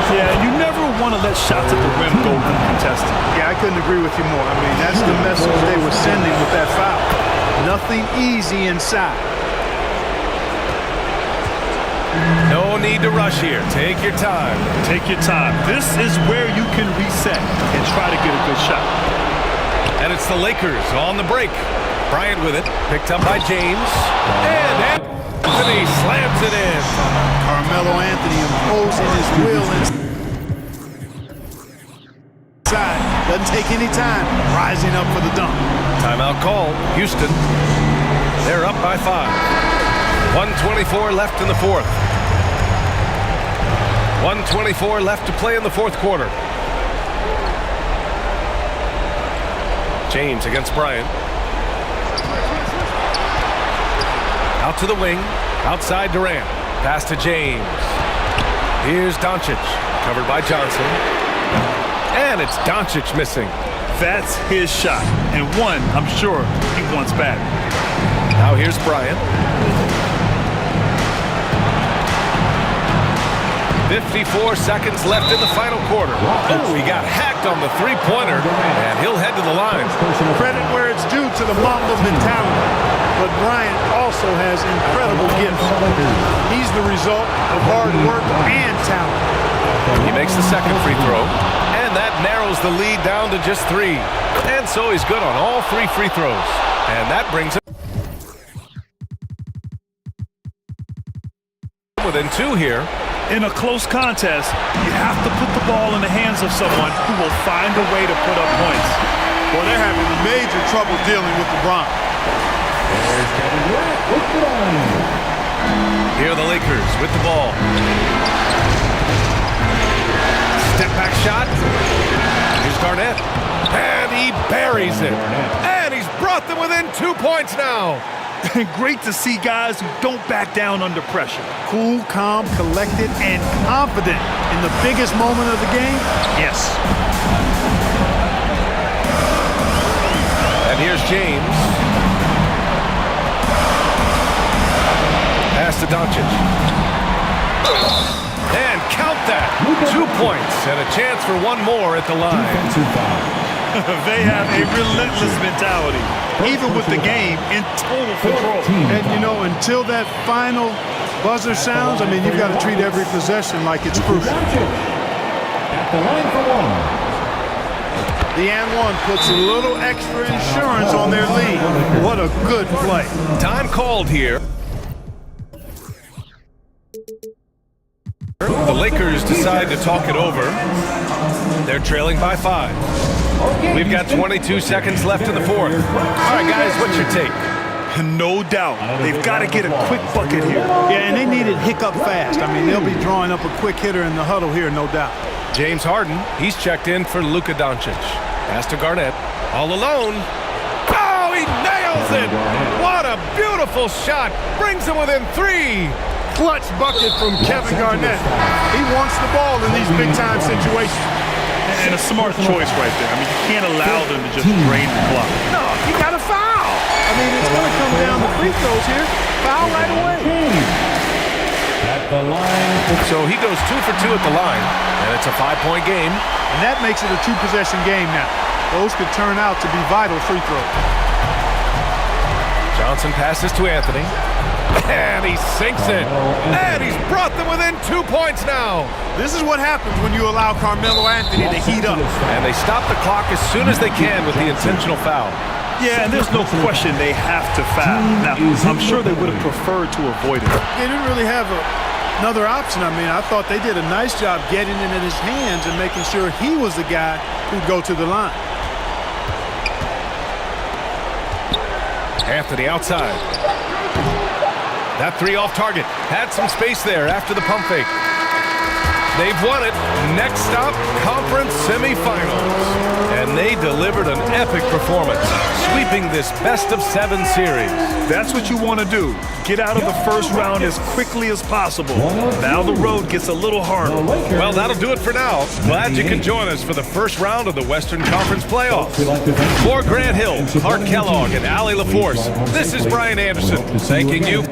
Yeah, you never want to let shots at the rim go uncontested. Yeah, I couldn't agree with you more. I mean, that's the message they were sending with that foul. Nothing easy inside. No need to rush here. Take your time. Take your time. This is where you can reset and try to get a good shot. And it's the Lakers on the break. Bryant with it. Picked up by James. And Anthony slams it in. Carmelo Anthony imposing his will inside. Doesn't take any time. Rising up for the dunk. Timeout called. Houston. They're up by 5. 1:24 left in the fourth. 1:24 left to play in the fourth quarter. James against Bryant. Out to the wing. Outside Durant. Pass to James. Here's Doncic. Covered by Johnson. And it's Doncic missing. That's his shot. And one, I'm sure, he wants back. Now here's Bryant. 54 seconds left in the final quarter. Oh, he got hacked on the three-pointer, and he'll head to the line. Credit where it's due to the Mamba mentality. But Bryant also has incredible gifts. He's the result of hard work and talent. He makes the second free throw, and that narrows the lead down to just 3. And so he's good on all 3 free throws. And that brings him within 2 here. In a close contest, you have to put the ball in the hands of someone who will find a way to put up points. Well, they're having major trouble dealing with LeBron. Here are the Lakers with the ball. Step back shot. Here's Garnett. And he buries it. And he's brought them within 2 points now. Great to see guys who don't back down under pressure. Cool, calm, collected, and confident in the biggest moment of the game. Yes. And here's James. Pass to Doncic. And count that. 2 points and a chance for one more at the line. They have a relentless mentality, even with the game in total control. And, you know, until that final buzzer sounds, I mean, you've got to treat every possession like it's crucial. At the line for one. The and one puts a little extra insurance on their lead. What a good play. Time called here. The Lakers decide to talk it over. They're trailing by 5. We've got 22 seconds left in the fourth. All right, guys, what's your take? No doubt. They've got to get a quick bucket here. Yeah, and they need it hiccup fast. I mean, they'll be drawing up a quick hitter in the huddle here, no doubt. James Harden, he's checked in for Luka Doncic. Pass to Garnett. All alone. Oh, he nails it! What a beautiful shot. Brings him within 3. Clutch bucket from Kevin Garnett. He wants the ball in these big-time situations. And a smart choice right there. I mean, you can't allow them to just drain the clock. No, you got to foul. I mean, it's going to come down to free throws here. Foul right away. At the line. So he goes 2 for 2 at the line, and it's a 5-point game. And that makes it a 2-possession game now. Those could turn out to be vital free throws. Johnson passes to Anthony. And he sinks it. And he's brought them within 2 points now. This is what happens when you allow Carmelo Anthony to heat up. And they stop the clock as soon as they can with the intentional foul. Yeah, and there's no question they have to foul. Now, I'm sure they would have preferred to avoid it. They didn't really have another option. I mean, I thought they did a nice job getting it in his hands and making sure he was the guy who'd go to the line. Anthony outside. That 3 off target. Had some space there after the pump fake. They've won it. Next stop, conference semifinals. And they delivered an epic performance, sweeping this best-of-7 series. That's what you want to do. Get out of the first round as quickly as possible. Now the road gets a little harder. Well, that'll do it for now. Glad you could join us for the first round of the Western Conference playoffs. For Grant Hill, Clark Kellogg, and Allie LaForce, this is Brian Anderson, thanking you